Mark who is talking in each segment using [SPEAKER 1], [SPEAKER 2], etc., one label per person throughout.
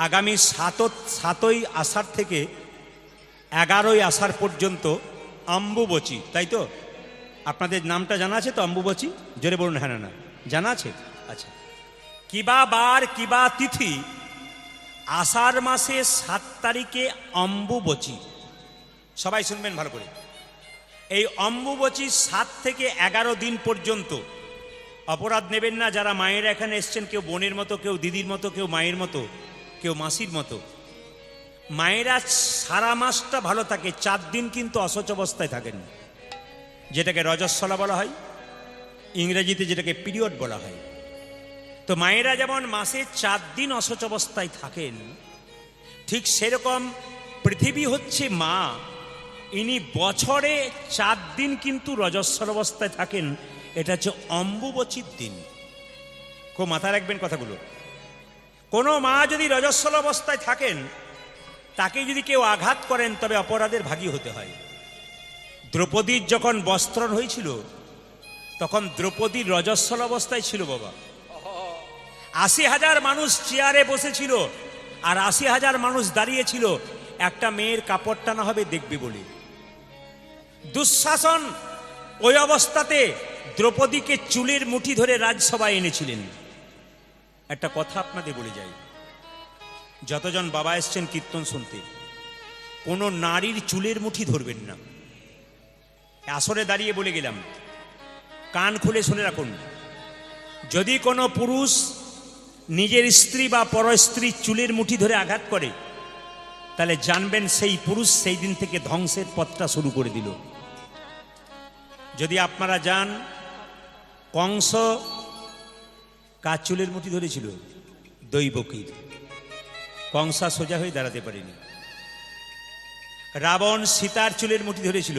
[SPEAKER 1] আগামী 7ই আষাঢ় থেকে 11ই আষাঢ় পর্যন্ত অম্বুবচী, তাই তো? আপনাদের নামটা জানা আছে তো? অম্বুবচী জোরে বলুন। হ্যাঁ না জানা আছে? আচ্ছা, কিবা বার কিবা তিথি আষাঢ় মাসে 7 তারিখে অম্বুবচী। সবাই শুনবেন ভালো করে। এই অম্বুবচী 7 থেকে 11 দিন পর্যন্ত। অপরাধ নেবেন না যারা মায়েরা এখানে এসছেন, কেউ বোনের মতো, কেউ দিদির মতো, কেউ মায়ের মতো, কেউ মাসির মতো। মায়েরা সারা মাসটা ভালো থাকে, 4 দিন কিন্তু অসচ অবস্থায় থাকেন, যেটাকে রজস্বলা বলা হয়, ইংরেজিতে যেটাকে পিরিয়ড বলা হয়। তো মায়েরা যেমন মাসে 4 দিন অসচ অবস্থায় থাকেন, ঠিক সেরকম পৃথিবী হচ্ছে মা, ইনি বছরে 4 দিন কিন্তু রজস্বল অবস্থায় থাকেন। এটা হচ্ছে অম্বুবচীর দিন। খুব মাথায় রাখবেন কথাগুলো। কোনো মা যদি রজস্বল অবস্থায় থাকেন, তাকে যদি কেউ আঘাত করেন তবে অপরাধের ভাগী হতে হয়। দ্রৌপদীর যখন বস্ত্রণ হয়েছিল তখন দ্রৌপদীর রজস্বল অবস্থায় ছিল বাবা। 80,000 মানুষ চেয়ারে বসেছিল আর 80,000 মানুষ দাঁড়িয়েছিল একটা মেয়ের কাপড় টানা হবে দেখবে বলে। দুঃশাসন ওই অবস্থাতে দ্রৌপদীকে চুলের মুঠি ধরে রাজসভায় এনেছিলেন। একটা কথা আপনাদের বলে যাই, যতজন বাবা এসছেন কীর্তন শুনতে, কোনো নারীর চুলের মুঠি ধরবেন না। আসরে দাঁড়িয়ে বলে গেলাম, কান খুলে শুনে রাখুন। যদি কোনো পুরুষ নিজের স্ত্রী বা পরস্ত্রীর চুলের মুঠি ধরে আঘাত করে, তাহলে জানবেন সেই পুরুষ সেই দিন থেকে ধ্বংসের পথটা শুরু করে দিল। যদি আপনারা যান, কংস কার চুলের মুঠি ধরেছিল? দৈবকীর। কংসা সোজা হয়ে দাঁড়াতে পারেনি। রাবণ সীতার চুলের মুঠি ধরেছিল,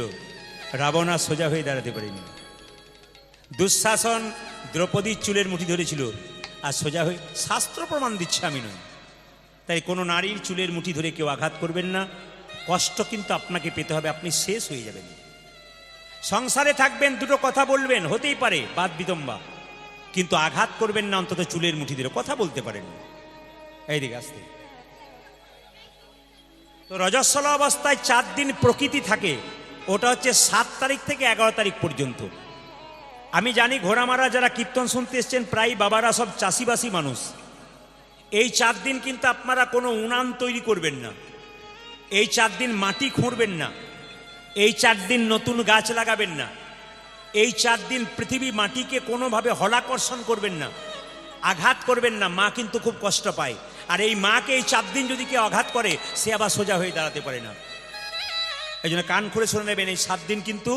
[SPEAKER 1] রাবণ আর সোজা হয়ে দাঁড়াতে পারেনি। দুঃশাসন দ্রৌপদীর চুলের মুঠি ধরেছিল আর সোজা হয়ে, শাস্ত্র প্রমাণ দিচ্ছে, আমি নয়। তাই কোনো নারীর চুলের মুঠি ধরে কেউ আঘাত করবেন না, কষ্ট কিন্তু আপনাকে পেতে হবে, আপনি শেষ হয়ে যাবেন। সংসারে থাকবেন, দুটো কথা বলবেন, হতেই পারে বাদ বিতম্বা, কিন্তু আঘাত করবেন না, অন্তত চুলের মুঠি ধরে কথা বলতে পারেন। এইদিকে আসতে। তো রজস্বলা অবস্থায় 4 দিন প্রকৃতি থাকে, ওটা হচ্ছে 7 তারিখ থেকে 11 তারিখ পর্যন্ত। আমি জানি ঘোড়ামারা যারা কীর্তন শুনতে এসছেন প্রায় বাবারা সব চাষিবাসী মানুষ। এই 4 দিন কিন্তু আপনারা কোনো উনান তৈরি করবেন না, এই 4 দিন মাটি খুঁড়বেন না, এই 4 দিন নতুন গাছ লাগাবেন না, এই 4 দিন পৃথিবী মাটিকে কোনোভাবে হলাকর্ষণ করবেন না, আঘাত করবেন না। মা কিন্তু খুব কষ্ট পায়, আর এই মাকে এই 4 দিন যদি কেউ আঘাত করে, সে আবার সোজা হয়ে দাঁড়াতে পারে না। এই জন্য কান খুলে শুনে নেবেন, এই 7 দিন কিন্তু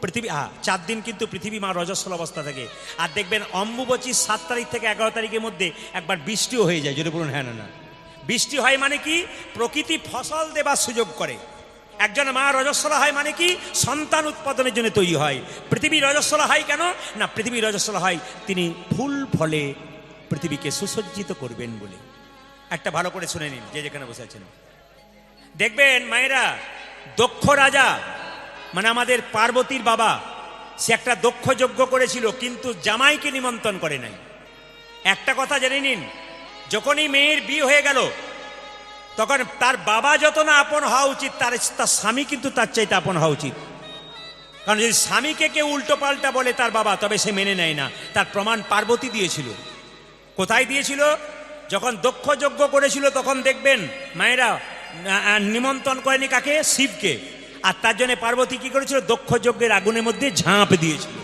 [SPEAKER 1] পৃথিবী, 4 দিন কিন্তু পৃথিবী মা রজস্বল অবস্থা থাকে। আর দেখবেন অম্বুবচী 7 তারিখ থেকে 11 তারিখের মধ্যে একবার বৃষ্টিও হয়ে যায়। যদি বলুন হ্যাঁ না। বৃষ্টি হয় মানে কি? প্রকৃতি ফসল দেবার সুযোগ করে। একজন মা রজস্বলা হয় মানে কি? সন্তান উৎপাদনের জন্য তৈরি হয়। পৃথিবী রজস্বলা হয় কেন না? পৃথিবী রজস্বলা হয় তিনি ফুল ফলে পৃথিবীকে সুসজ্জিত করবেন বলে। একটা ভালো করে শুনে নিন, যে যেখানে বসে আছেন। দেখবেন মায়েরা, দক্ষ রাজা মানে আমাদের পার্বতীর বাবা, সে একটা দক্ষ যজ্ঞ করেছিল, কিন্তু জামাইকে নিমন্ত্রণ করে নাই। একটা কথা জেনে নিন, যখনই মেয়ের বিয়ে হয়ে গেল, তখন তার বাবা যত না আপন হওয়া উচিত, তার স্বামী কিন্তু তার চাইতে আপন হওয়া উচিত। কারণ যদি স্বামীকে কেউ উল্টো পাল্টা বলে তার বাবা, তবে সে মেনে নেয় না। তার প্রমাণ পার্বতী দিয়েছিল। কোথায় দিয়েছিল? যখন দক্ষ যজ্ঞ করেছিল, তখন দেখবেন মায়েরা নিমন্ত্রণ করেনি কাকে? শিবকে। আর তার জন্য পার্বতী কি করেছিল? দক্ষ যজ্ঞের আগুনের মধ্যে ঝাঁপ দিয়েছিল।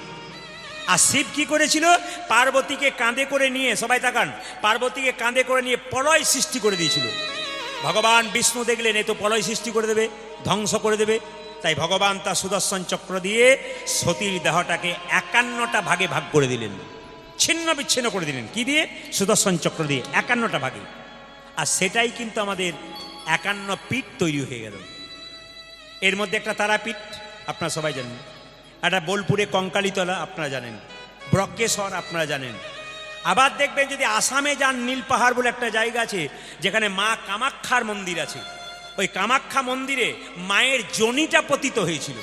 [SPEAKER 1] আর শিব কি করেছিল? পার্বতীকে কাঁধে করে নিয়ে, সবাই তাকান, পার্বতীকে কাঁধে করে নিয়ে প্রলয় সৃষ্টি করে দিয়েছিল। ভগবান বিষ্ণু দেখলেন এ তো প্রলয় সৃষ্টি করে দেবে, ধ্বংস করে দেবে, তাই ভগবান তার সুদর্শন চক্র দিয়ে সতীর দেহটাকে 51টা ভাগে ভাগ করে দিলেন, ছিন্ন বিচ্ছিন্ন করে দিলেন। কি দিয়ে? সুদর্শন চক্র দিয়ে 51টা ভাগে। আর সেটাই কিন্তু আমাদের 51 পীঠ তৈরি হয়ে গেল। এর মধ্যে একটা তারাপীঠ আপনারা সবাই জানেন, একটা বোলপুরে কঙ্কালীতলা আপনারা জানেন, ব্রহ্মেশ্বর আপনারা জানেন। আবার দেখবেন যদি আসামে যান, নীলপাহাড় বলে একটা জায়গা আছে, যেখানে মা কামাখ্যার মন্দির আছে। ওই কামাখ্যা মন্দিরে মায়ের যোনিটা পতিত হয়েছিল।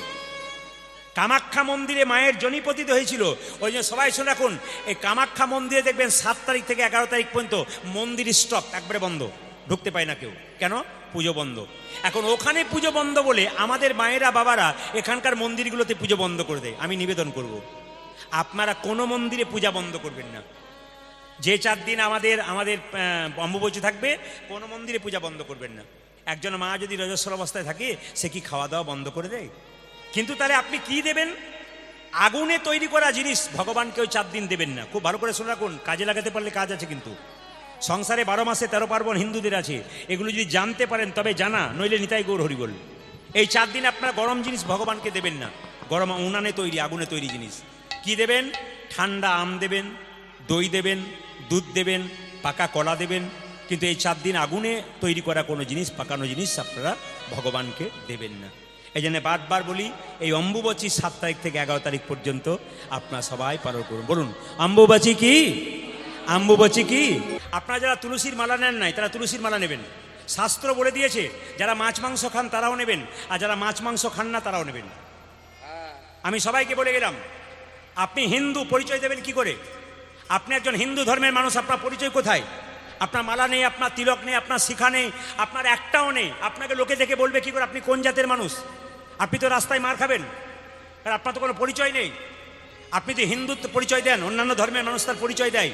[SPEAKER 1] কামাখ্যা মন্দিরে মায়ের যোনি পতিত হয়েছিল। ওই জন্য সবাই শুনে রাখুন, এই কামাখ্যা মন্দিরে দেখবেন 7 তারিখ থেকে 11 তারিখ পর্যন্ত মন্দির স্টপ একবারে বন্ধ। ঢুকতে পায় না কেউ। কেন? পুজো বন্ধ। এখন ওখানে পুজো বন্ধ বলে আমাদের মায়েরা বাবারা এখানকার মন্দিরগুলোতে পুজো বন্ধ করে দেয়। আমি নিবেদন করব, আপনারা কোনো মন্দিরে পূজা বন্ধ করবেন না। যে 4 দিন আমাদের অম্বুবাচী থাকবে, কোনো মন্দিরে পূজা বন্ধ করবেন না। একজন মা যদি রজস্বল অবস্থায় থাকে, সে কি খাওয়া দাওয়া বন্ধ করে দেয়? কিন্তু তাহলে আপনি কি দেবেন? আগুনে তৈরি করা জিনিস ভগবানকে ওই 4 দিন দেবেন না। খুব ভালো করে শুনে রাখুন, কাজে লাগাতে পারলে কাজ আছে। কিন্তু সংসারে 12 মাসে 13 পার্বণ হিন্দুদের আছে, এগুলো যদি জানতে পারেন তবে জানা, নইলে নিতাই গৌর হরিবল। এই 4 দিন আপনারা গরম জিনিস ভগবানকে দেবেন না। গরম উনানে তৈরি, আগুনে তৈরি জিনিস কি দেবেন? ঠান্ডা আম দেবেন, দই দেবেন, দুধ দেবেন, পাকা কলা দেবেন। কিন্তু এই 4 দিন আগুনে তৈরি করা কোনো জিনিস, পাকানো জিনিস আপনারা ভগবানকে দেবেন না। এই জন্য বারবার বলি, এই অম্বুবাচী 7 তারিখ থেকে 11 তারিখ পর্যন্ত আপনারা সবাই পালন করুন। বলুন অম্বুবাচী কি? অম্বুবাচী কি? আপনারা যারা তুলসীর মালা নেন নাই, তারা তুলসীর মালা নেবেন। শাস্ত্র বলে দিয়েছে, যারা মাছ মাংস খান তারাও নেবেন, আর যারা মাছ মাংস খান না তারাও নেবেন। আমি সবাইকে বলে গেলাম, আপনি হিন্দু পরিচয় দেবেন কি করে? আপনি একজন হিন্দু ধর্মের মানুষ, আপনার পরিচয় কোথায়? আপনার মালা নেই, আপনার তিলক নেই, আপনার শিখা নেই, আপনার একটাও নেই। আপনাকে লোকে দেখে বলবে কি করে আপনি কোন জাতের মানুষ? আপনি তো রাস্তায় মার খাবেন, আর আপনার তো কোনো পরিচয় নেই। আপনি তো হিন্দুত্ব পরিচয় দেন, অন্যান্য ধর্মের মানুষ তার পরিচয় দেয়,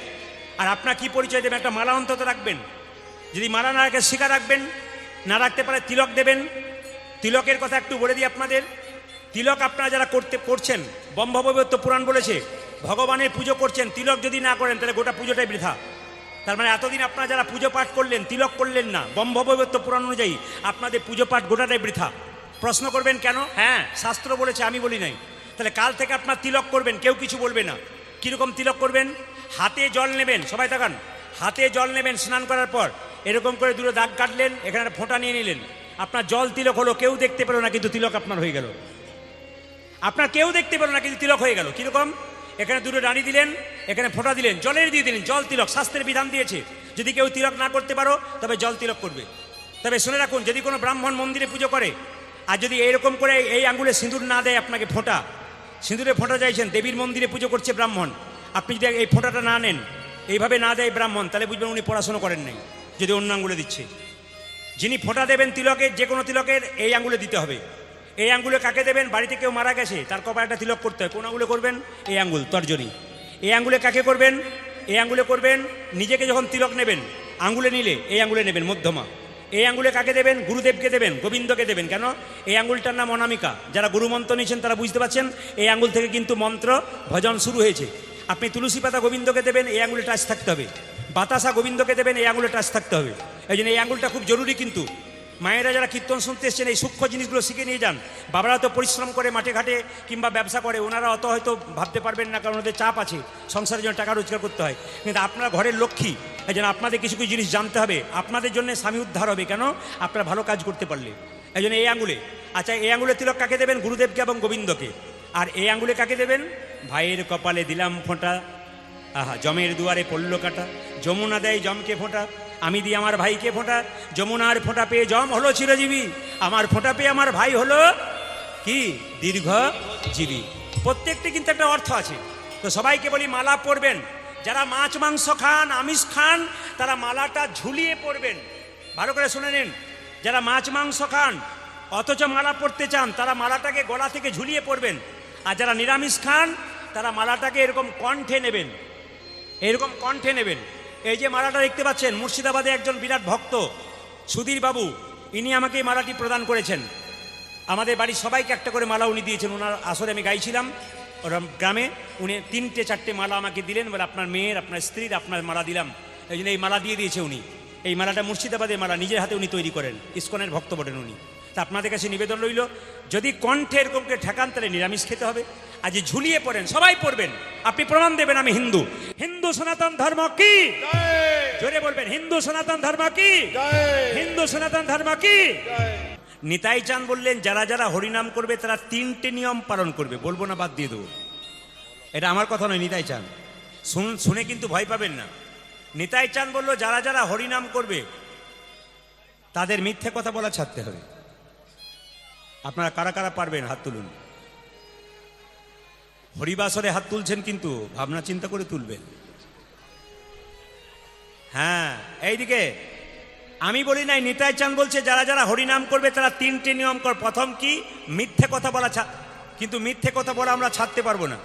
[SPEAKER 1] আর আপনার কি পরিচয় দেবেন? একটা মালা অন্তত রাখবেন। যদি মালা না রাখে শিখা রাখবেন, না রাখতে পারে তিলক দেবেন। তিলকের কথা একটু বলে দিই আপনাদের। তিলক আপনারা যারা করছেন, ব্রহ্মবৈবর্ত পুরাণ বলেছে ভগবানের পুজো করছেন, তিলক যদি না করেন তাহলে গোটা পুজোটাই বৃথা। তার মানে এতদিন আপনারা যারা পুজো পাঠ করলেন, তিলক করলেন না, ব্রহ্মবৈবর্ত পুরাণ অনুযায়ী আপনাদের পুজো পাঠ গোটাটাই বৃথা। প্রশ্ন করবেন কেন? হ্যাঁ, শাস্ত্র বলেছে, আমি বলি নাই। তাহলে কাল থেকে আপনার তিলক করবেন, কেউ কিছু বলবে না। কীরকম তিলক করবেন? হাতে জল নেবেন, সবাই তাকান, হাতে জল নেবেন। স্নান করার পর এরকম করে দুটো দাগ কাটলেন, এখানে একটা ফোঁটা নিয়ে নিলেন। আপনার জল তিলক হলো, কেউ দেখতে পেল না, কিন্তু তিলক আপনার হয়ে গেল। আপনার কেউ দেখতে পেল না, কিন্তু তিলক হয়ে গেল। কীরকম? এখানে দুটো রানী দিলেন, এখানে ফোঁটা দিলেন, জলের দিয়ে দিলেন, জল তিলক। শাস্ত্রের বিধান দিয়েছে, যদি কেউ তিলক না করতে পারো তবে জল তিলক করবে। তবে শুনে রাখুন, যদি কোনো ব্রাহ্মণ মন্দিরে পুজো করে, আর যদি এইরকম করে এই আঙ্গুলে সিঁদুর না দেয় আপনাকে, ফোঁটা, সিঁদুরে ফোঁটা চাইছেন, দেবীর মন্দিরে পুজো করছে ব্রাহ্মণ, আপনি যদি এই ফোঁটাটা না নেন, এইভাবে না দেয় ব্রাহ্মণ, তাহলে বুঝবেন উনি পড়াশোনা করেন নাই, যদি অন্য আঙ্গুলে দিচ্ছে। যিনি ফোঁটা দেবেন তিলকের, যে কোনো তিলকের এই আঙ্গুলে দিতে হবে। এই আঙ্গুলে কাকে দেবেন? বাড়িতে কেউ মারা গেছে, তার কপালে একটা তিলক করতে হয়, কোন আঙ্গুলে করবেন? এই আঙ্গুল, তর্জনী। এই আঙ্গুলে কাকে করবেন? এই আঙ্গুলে করবেন। নিজেকে যখন তিলক নেবেন, আঙ্গুলে নিলে এই আঙ্গুলে নেবেন, মধ্যমা। এই আঙ্গুলে কাকে দেবেন? গুরুদেবকে দেবেন, গোবিন্দকে দেবেন। কেন? এই আঙ্গুলটার নাম অনামিকা। যারা গুরু মন্ত্র নিয়েছেন তারা বুঝতে পারছেন, এই আঙ্গুল থেকে কিন্তু মন্ত্র ভজন শুরু হয়েছে। আপনি তুলসী পাতা গোবিন্দকে দেবেন, এই আঙ্গুলে টাচ থাকতে হবে। বাতাসা গোবিন্দকে দেবেন, এই আঙ্গুলে টাচ থাকতে হবে। এই জন্য এই আঙ্গুলটা খুব জরুরি। কিন্তু মায়েরা যারা কীর্তন শুনতে এসছেন, এই সূক্ষ্ম জিনিসগুলো শিখে নিয়ে যান। বাবারা তো পরিশ্রম করে মাঠে ঘাটে কিংবা ব্যবসা করে, ওনারা অত হয়তো ভাবতে পারবেন না, কারণ ওদের চাপ আছে, সংসারের জন্য টাকা রোজগার করতে হয়। কিন্তু আপনারা ঘরের লক্ষ্মী, এই জন্য আপনাদের কিছু কিছু জিনিস জানতে হবে। আপনাদের জন্য স্বামী উদ্ধার হবে, কেন? আপনারা ভালো কাজ করতে পারলে। এই জন্য এই আঙ্গুলে, আচ্ছা এই আঙ্গুলে তিলক কাকে দেবেন? গুরুদেবকে এবং গোবিন্দকে। আর এই আঙ্গুলে কাকে দেবেন? ভাইয়ের কপালে দিলাম ফোঁটা, আহা জমের দুয়ারে পড়ল কাটা, যমুনা দেয় জমকে ফোঁটা, আমি দিই আমার ভাইকে ফোঁটা, যমুনার ফোঁটা পেয়ে জম হলো চিরজীবী, আমার ফোঁটা পেয়ে আমার ভাই হলো কি? দীর্ঘজীবী। প্রত্যেকটি কিন্তু একটা অর্থ আছে। তো সবাইকে বলি মালা পরবেন। যারা মাছ মাংস খান, আমিষ খান, তারা মালাটা ঝুলিয়ে পরবেন। ভালো করে শুনে নিন, যারা মাছ মাংস খান অথচ মালা পরতে চান, তারা মালাটাকে গলা থেকে ঝুলিয়ে পরবেন। আর যারা নিরামিষ খান, তারা মালাটাকে এরকম কণ্ঠে নেবেন, এরকম কণ্ঠে নেবেন। এই যে মালাটা দেখতে পাচ্ছেন, মুর্শিদাবাদে একজন বিরাট ভক্ত সুধীর বাবু, ইনি আমাকে এই মালাটি প্রদান করেছেন। আমাদের বাড়ির সবাইকে একটা করে মালা উনি দিয়েছেন। ওনার আসরে আমি গাইছিলাম ওরা গ্রামে, উনি 3টে-4টে মালা আমাকে দিলেন, বলে আপনার মেয়ের, আপনার স্ত্রীর, আপনার মালা দিলাম। এই জন্য এই মালা দিয়ে দিয়েছে উনি। এই মালাটা মুর্শিদাবাদের মালা, নিজের হাতে উনি তৈরি করেন, ইস্কনের ভক্ত বটেন উনি। তা আপনাদের কাছে নিবেদন রইল, যদি কণ্ঠে এরকম করে ঠেকান তাহলে নিরামিষ খেতে হবে। আর যে ঝুলিয়ে পড়েন, সবাই পড়বেন, আপনি প্রমাণ দেবেন আমি হিন্দু। হিন্দু সনাতন ধর্ম কি? জোরে বলবেন, হিন্দু সনাতন ধর্ম কি? হিন্দু সনাতন ধর্ম কি? নিতাই চাঁদ বললেন, যারা যারা হরিনাম করবে তারা 3টে নিয়ম পালন করবে। বলবো না, বাদ দিয়ে দেবো। এটা আমার কথা নয়, নিতাই চাঁদ। শুনে কিন্তু ভয় পাবেন না। নিতাই চাঁদ বললো, যারা যারা হরিনাম করবে তাদের মিথ্যে কথা বলা ছাড়তে হবে। আপনারা কারা কারা পারবেন হাত তুলুন। হরিবাসরে হাত তুলছেন, কিন্তু ভাবনা চিন্তা করে তুলবেন। হ্যাঁ, এইদিকে আমি বলি নাই, নিতাই চাঁদ বলছে যারা যারা হরিনাম করবে তারা তিনটে নিয়ম কর। প্রথম কি? মিথ্যে কথা বলা কিন্তু মিথ্যে কথা বলা আমরা ছাড়তে পারবো না।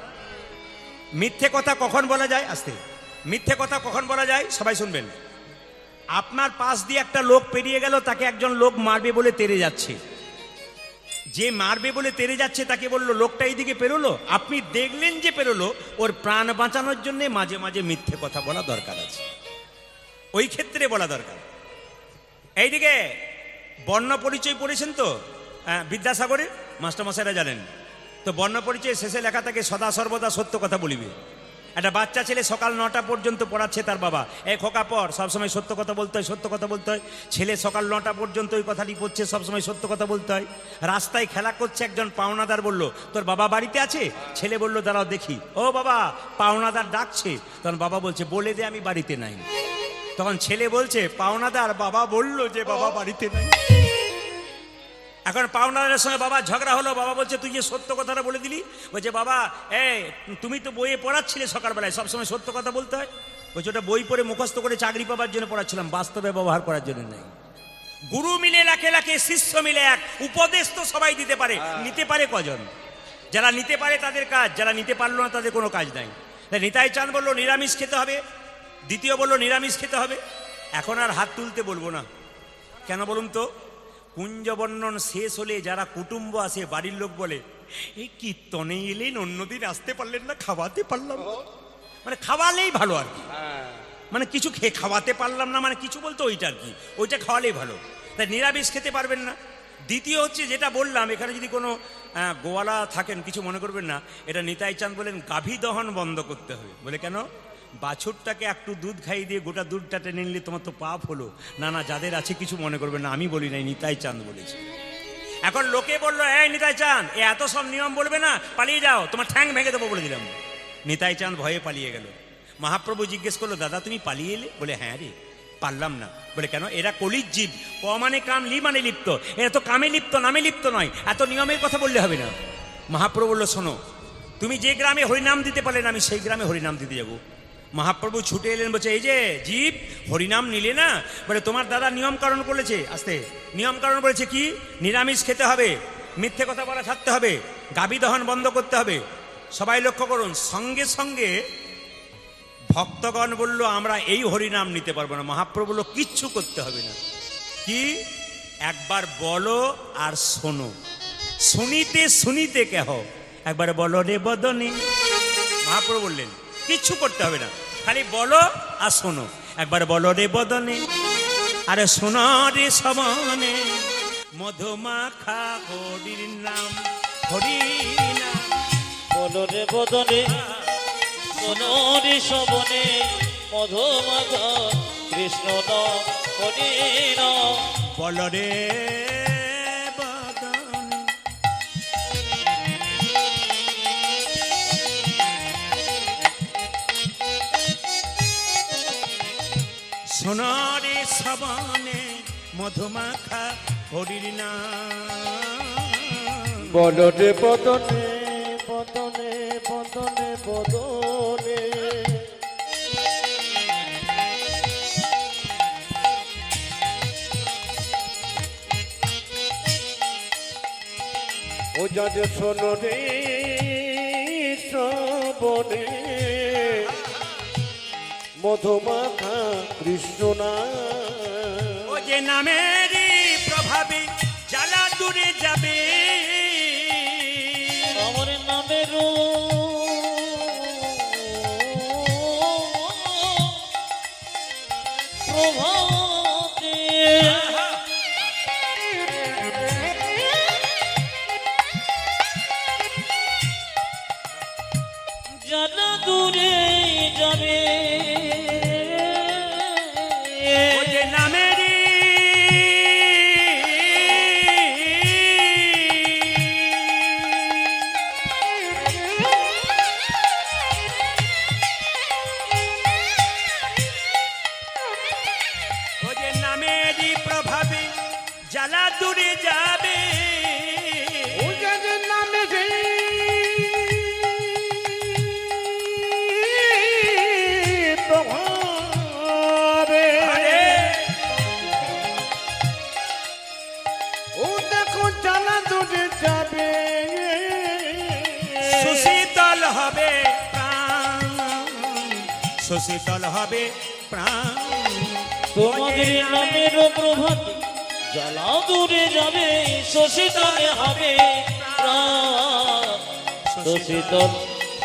[SPEAKER 1] মিথ্যে কথা কখন বলা যায়? আস্তে। মিথ্যে কথা কখন বলা যায় সবাই শুনবেন। আপনার পাশ দিয়ে একটা লোক পেরিয়ে গেল, তাকে একজন লোক মারবে বলে তেড়ে যাচ্ছে। যে মারবে বলে তেড়ে যাচ্ছে তাকে বললো লোকটা এইদিকে পেরোলো, আপনি দেখলেন যে পেরোলো, ওর প্রাণ বাঁচানোর জন্য মাঝে মাঝে মিথ্যে কথা বলা দরকার আছে, ওই ক্ষেত্রে বলা দরকার। এইদিকে বর্ণ পরিচয় পড়েছেন তো বিদ্যাসাগরের মাস্টারমশাইরা জানেন তো। বর্ণ পরিচয় শেষে লেখা থাকে সদা সর্বদা সত্য কথা বলিবে। একটা বাচ্চা ছেলে সকাল 9টা পর্যন্ত পড়াচ্ছে তার বাবা, এই খোকা পড়, সবসময় সত্য কথা বলতে হয়, সত্য কথা বলতে হয়। ছেলে সকাল 9টা পর্যন্ত ওই কথাটি পড়ছে, সবসময় সত্য কথা বলতে হয়। রাস্তায় খেলা করছে, একজন পাওনাদার বলল তোর বাবা বাড়িতে আছে? ছেলে বলল দাঁড়াও দেখি। ও বাবা, পাওনাদার ডাকছে। তখন বাবা বলছে বলে দে আমি বাড়িতে নাই। তখন ছেলে বলছে পাওনাদার বাবা বলল যে বাবা বাড়িতে নাই। এখন পাওনাদারের সঙ্গে বাবা ঝগড়া হলো। বাবা বলছে তুই যে সত্য কথাটা বলে দিলি। বলছে বাবা তুমি তো বইয়ে পড়াচ্ছিলে সকালবেলায়, সবসময় সত্য কথা বলতে হয়। বলছে ওটা বই পড়ে মুখস্থ করে চাকরি পাবার জন্য পড়াচ্ছিলাম, বাস্তবে ব্যবহার করার জন্য নেই। গুরু মিলে লাখে লাখে, শিষ্য মিলে এক। উপদেশ তো সবাই দিতে পারে, নিতে পারে কজন? যারা নিতে পারে তাদের কাজ, যারা নিতে পারলো না তাদের কোনো কাজ নাই। নিতাই চাঁদ বললো নিরামিষ খেতে হবে, দ্বিতীয় বললো নিরামিষ খেতে হবে। এখন আর হাত তুলতে বলবো না, কেন বলুন তো? কুঞ্জবর্ণন শেষ হলে যারা কুটুম্ব আসে, বাড়ির লোক বলে এই কীর্তনে এলেন, অন্যদিন আসতে পারলেন না, খাওয়াতে পারলাম না। মানে খাওয়ালেই ভালো আর কি, মানে কিছু খাওয়াতে পারলাম না, মানে কিছু বলতো ওইটা আর কি, ওইটা খাওয়ালেই ভালো। তাই নিরামিষ খেতে পারবেন না। দ্বিতীয় হচ্ছে যেটা বললাম, এখানে যদি কোনো গোয়ালা থাকেন কিছু মনে করবেন না, এটা নিতাই চাঁদ বলেন গাভী দহন বন্ধ করতে হবে। বলে কেন? বাছুরটাকে একটু দুধ খাইয়ে দিয়ে গোটা দুধটা টেনে নিলে তোমার তো পাপ হলো। না না, যাদের আছে কিছু মনে করবেন না, আমি বলি নাই, নিতাই চাঁদ বলেছে। এখন লোকে বললো এই নিতাই চাঁদ এত সব নিয়ম বলবে না, পালিয়ে যাও, তোমার ঠ্যাং ভেঙে দেবো বলে দিলাম। নিতাই চাঁদ ভয়ে পালিয়ে গেল। মহাপ্রভু জিজ্ঞেস করলো দাদা তুমি পালিয়ে এলে? বলে হ্যাঁ রে, পারলাম না। বলে কেন? এরা কলির জীব, ক মানে কাম, লি মানে লিপ্ত। এরা তো কামে লিপ্ত, নামে লিপ্ত নয়, এত নিয়মের কথা বললে হবে না। মহাপ্রভু বললো শোনো, তুমি যে গ্রামে হরিনাম দিতে পারলে না, আমি সেই গ্রামে হরিনাম দিতে যাবো। মহাপ্রভু ছুটে এলেন, বলছে এই যে জীব হরিনাম নিলে না, বলে তোমার দাদা নিয়ম কারণ বলেছে। আস্তে। নিয়ম কারণ বলেছে কি? নিরামিষ খেতে হবে, মিথ্যে কথা বলা ছাড়তে হবে, গাভী দহন বন্ধ করতে হবে। সবাই লক্ষ্য করুন, সঙ্গে সঙ্গে ভক্তগণ বলল আমরা এই হরিনাম নিতে পারবো না। মহাপ্রভু বলল কিচ্ছু করতে হবে না। কি? একবার বলো আর শোনো, শুনিতে শুনিতে কেহ, একবার বলো রে বদনে। মহাপ্রভু বললেন কিচ্ছু করতে হবে না, খালি বলো আর শোনো। একবার বলো রে বদনে, আরে শোনো রে সবনে, মধুমাখা হরির নাম, হরি নাম।
[SPEAKER 2] বলো রে বদনে, শোনো রে সবনে, মধুমাখা কৃষ্ণ নাম, হরি নাম।
[SPEAKER 1] বলো রে বদনে, শোনো রে সবনে, মধুমাখা হরির নাম।
[SPEAKER 2] বলো রে বদনে, বদনে বদনে বদনে, ও যাতে শোনো রে শ্রবণে, মধুমাখা কৃষ্ণ নাম।
[SPEAKER 1] ও যে নামেরই প্রভাবে জ্বালা দূরে যাবে,
[SPEAKER 2] আমার নামের প্রভাতে জ্বালা দূরে যাবে।
[SPEAKER 1] ও যে নামেরই প্রভাবে জ্বালা দূরে যাবে,
[SPEAKER 2] ও যাদের নামে যে প্রভাবে
[SPEAKER 1] সুশীতল হবে প্রাণ।
[SPEAKER 2] তোমাদের নামের প্রভাতে জ্বালা দূরে যাবে, শোষিতলে হবে প্রাণ, শোষিতল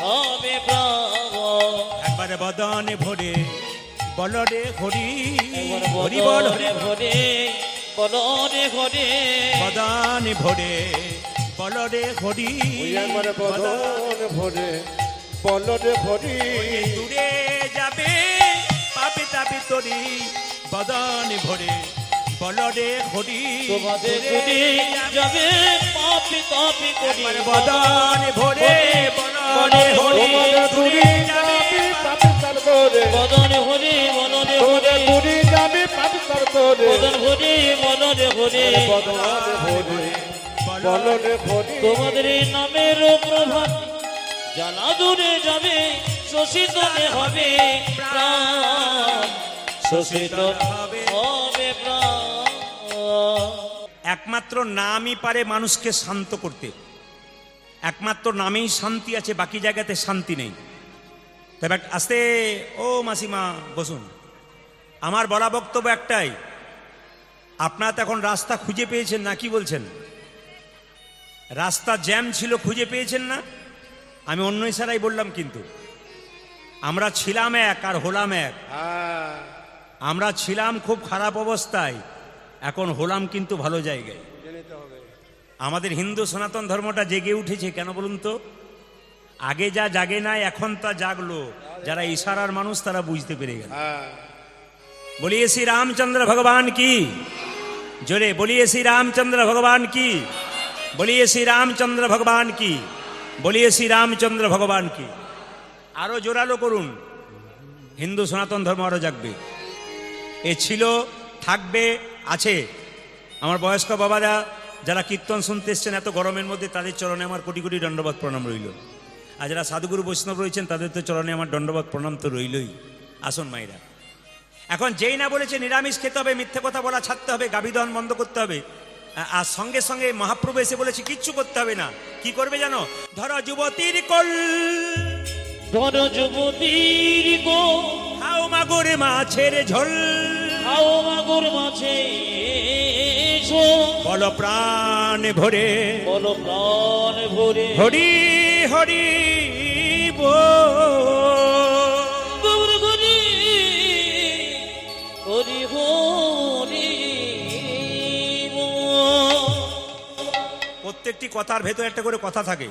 [SPEAKER 2] হবে প্রাণ।
[SPEAKER 1] একবারে বদনে ভরে বলরে হরি
[SPEAKER 2] একবার
[SPEAKER 1] হরি বল হরি
[SPEAKER 2] বদনে ভরে বলরে ভরে,
[SPEAKER 1] বদনে ভরে বলরে হরি
[SPEAKER 3] ওই একবারে বদন ভরে বলরে ভরি
[SPEAKER 1] দূরে যাবে পাপে তাপে তরি বদনে ভরে বলরে হরি
[SPEAKER 2] তোমাদের দূরে যাবে পাপি তাপি করি,
[SPEAKER 1] একবারে বদনে ভরে বলরে হরি
[SPEAKER 3] তোমাদের
[SPEAKER 1] দূরে
[SPEAKER 3] দূরে
[SPEAKER 1] যাবে
[SPEAKER 3] যাবি পাপিস্তান করে
[SPEAKER 2] বদনে ভরে বলরে
[SPEAKER 3] তোমাদের
[SPEAKER 2] ভরে,
[SPEAKER 3] দূরে যাবি পাপিস্তান করে
[SPEAKER 2] বদন ভরে বলরে ভরে,
[SPEAKER 3] বদন ভরে বলরে ভরি
[SPEAKER 2] তোমাদের নামের প্রভাত জ্বালা দূরে যাবে, শোষিতলে হবে প্রাণ, শোষিতল হবে প্রাণ।
[SPEAKER 1] একমাত্র নামই পারে মানুষকে শান্ত করতে, একমাত্র নামেই শান্তি আছে, বাকি জায়গাতে শান্তি নেই। তবে আস্তে ও মাসিমা বসুন, আমার বলা বক্তব্য একটাই, আপনারা তো এখন রাস্তা খুঁজে পেয়েছেন না, কি বলছেন? রাস্তা জ্যাম ছিল, খুঁজে পেয়েছেন না? আমি অন্য ইশারাই বললাম, কিন্তু আমরা ছিলাম এক আর হলাম এক।
[SPEAKER 3] হ্যাঁ
[SPEAKER 1] আমরা ছিলাম খুব খারাপ অবস্থায়, এখন হলাম কিন্তু ভালো জায়গায়।
[SPEAKER 3] নিতে হবে
[SPEAKER 1] আমাদের হিন্দু সনাতন ধর্মটা জেগে উঠেছে কেন বলুন তো? আগে যা জাগে নাই এখন তা জাগলো, যারা ইশারার মানুষ তারা বুঝতে পেরে গেল।
[SPEAKER 3] হ্যাঁ
[SPEAKER 1] বলিয়ে শ্রী রামচন্দ্র ভগবান কি জোরে, বলিয়ে শ্রী রামচন্দ্র ভগবান কি, বলিয়ে শ্রী রামচন্দ্র ভগবান কি, বলিয়ে শ্রী রামচন্দ্র ভগবান কি। আরো জোরালো করুন, হিন্দু সনাতন ধর্ম আরো জাগবে। এ ছিল, থাকবে, আছে। আমার বয়স্ক বাবারা যারা কীর্তন শুনতে এসছেন এত গরমের মধ্যে, তাদের চরণে আমার কোটি কোটি দণ্ডবাদ প্রণাম রইল। আর যারা সাধুগুরু বৈষ্ণব রয়েছেন তাদের তো চরণে আমার দণ্ডবাদ প্রণাম তো রইলই। আসুন মাইরা, এখন যেই না বলেছে নিরামিষ খেতে হবে, মিথ্যে কথা বলা ছাড়তে হবে, গাভী দহন বন্ধ করতে হবে, আর সঙ্গে সঙ্গে মহাপ্রভু এসে বলেছে কিচ্ছু করতে হবে না। কি করবে জানো? ধরো যুবতীর কোল,
[SPEAKER 2] ধর যুবতীর গো,
[SPEAKER 1] খাও মাগুর মাছের ঝোল,
[SPEAKER 2] খাও মাগুর মাছে
[SPEAKER 1] বল প্রাণ ভরে
[SPEAKER 2] বল প্রাণ ভরে,
[SPEAKER 1] হরি হরি বল।
[SPEAKER 2] গৌর হরি হরি হরি বল।
[SPEAKER 1] প্রত্যেকটি কথার ভেতর একটা করে কথা থাকে।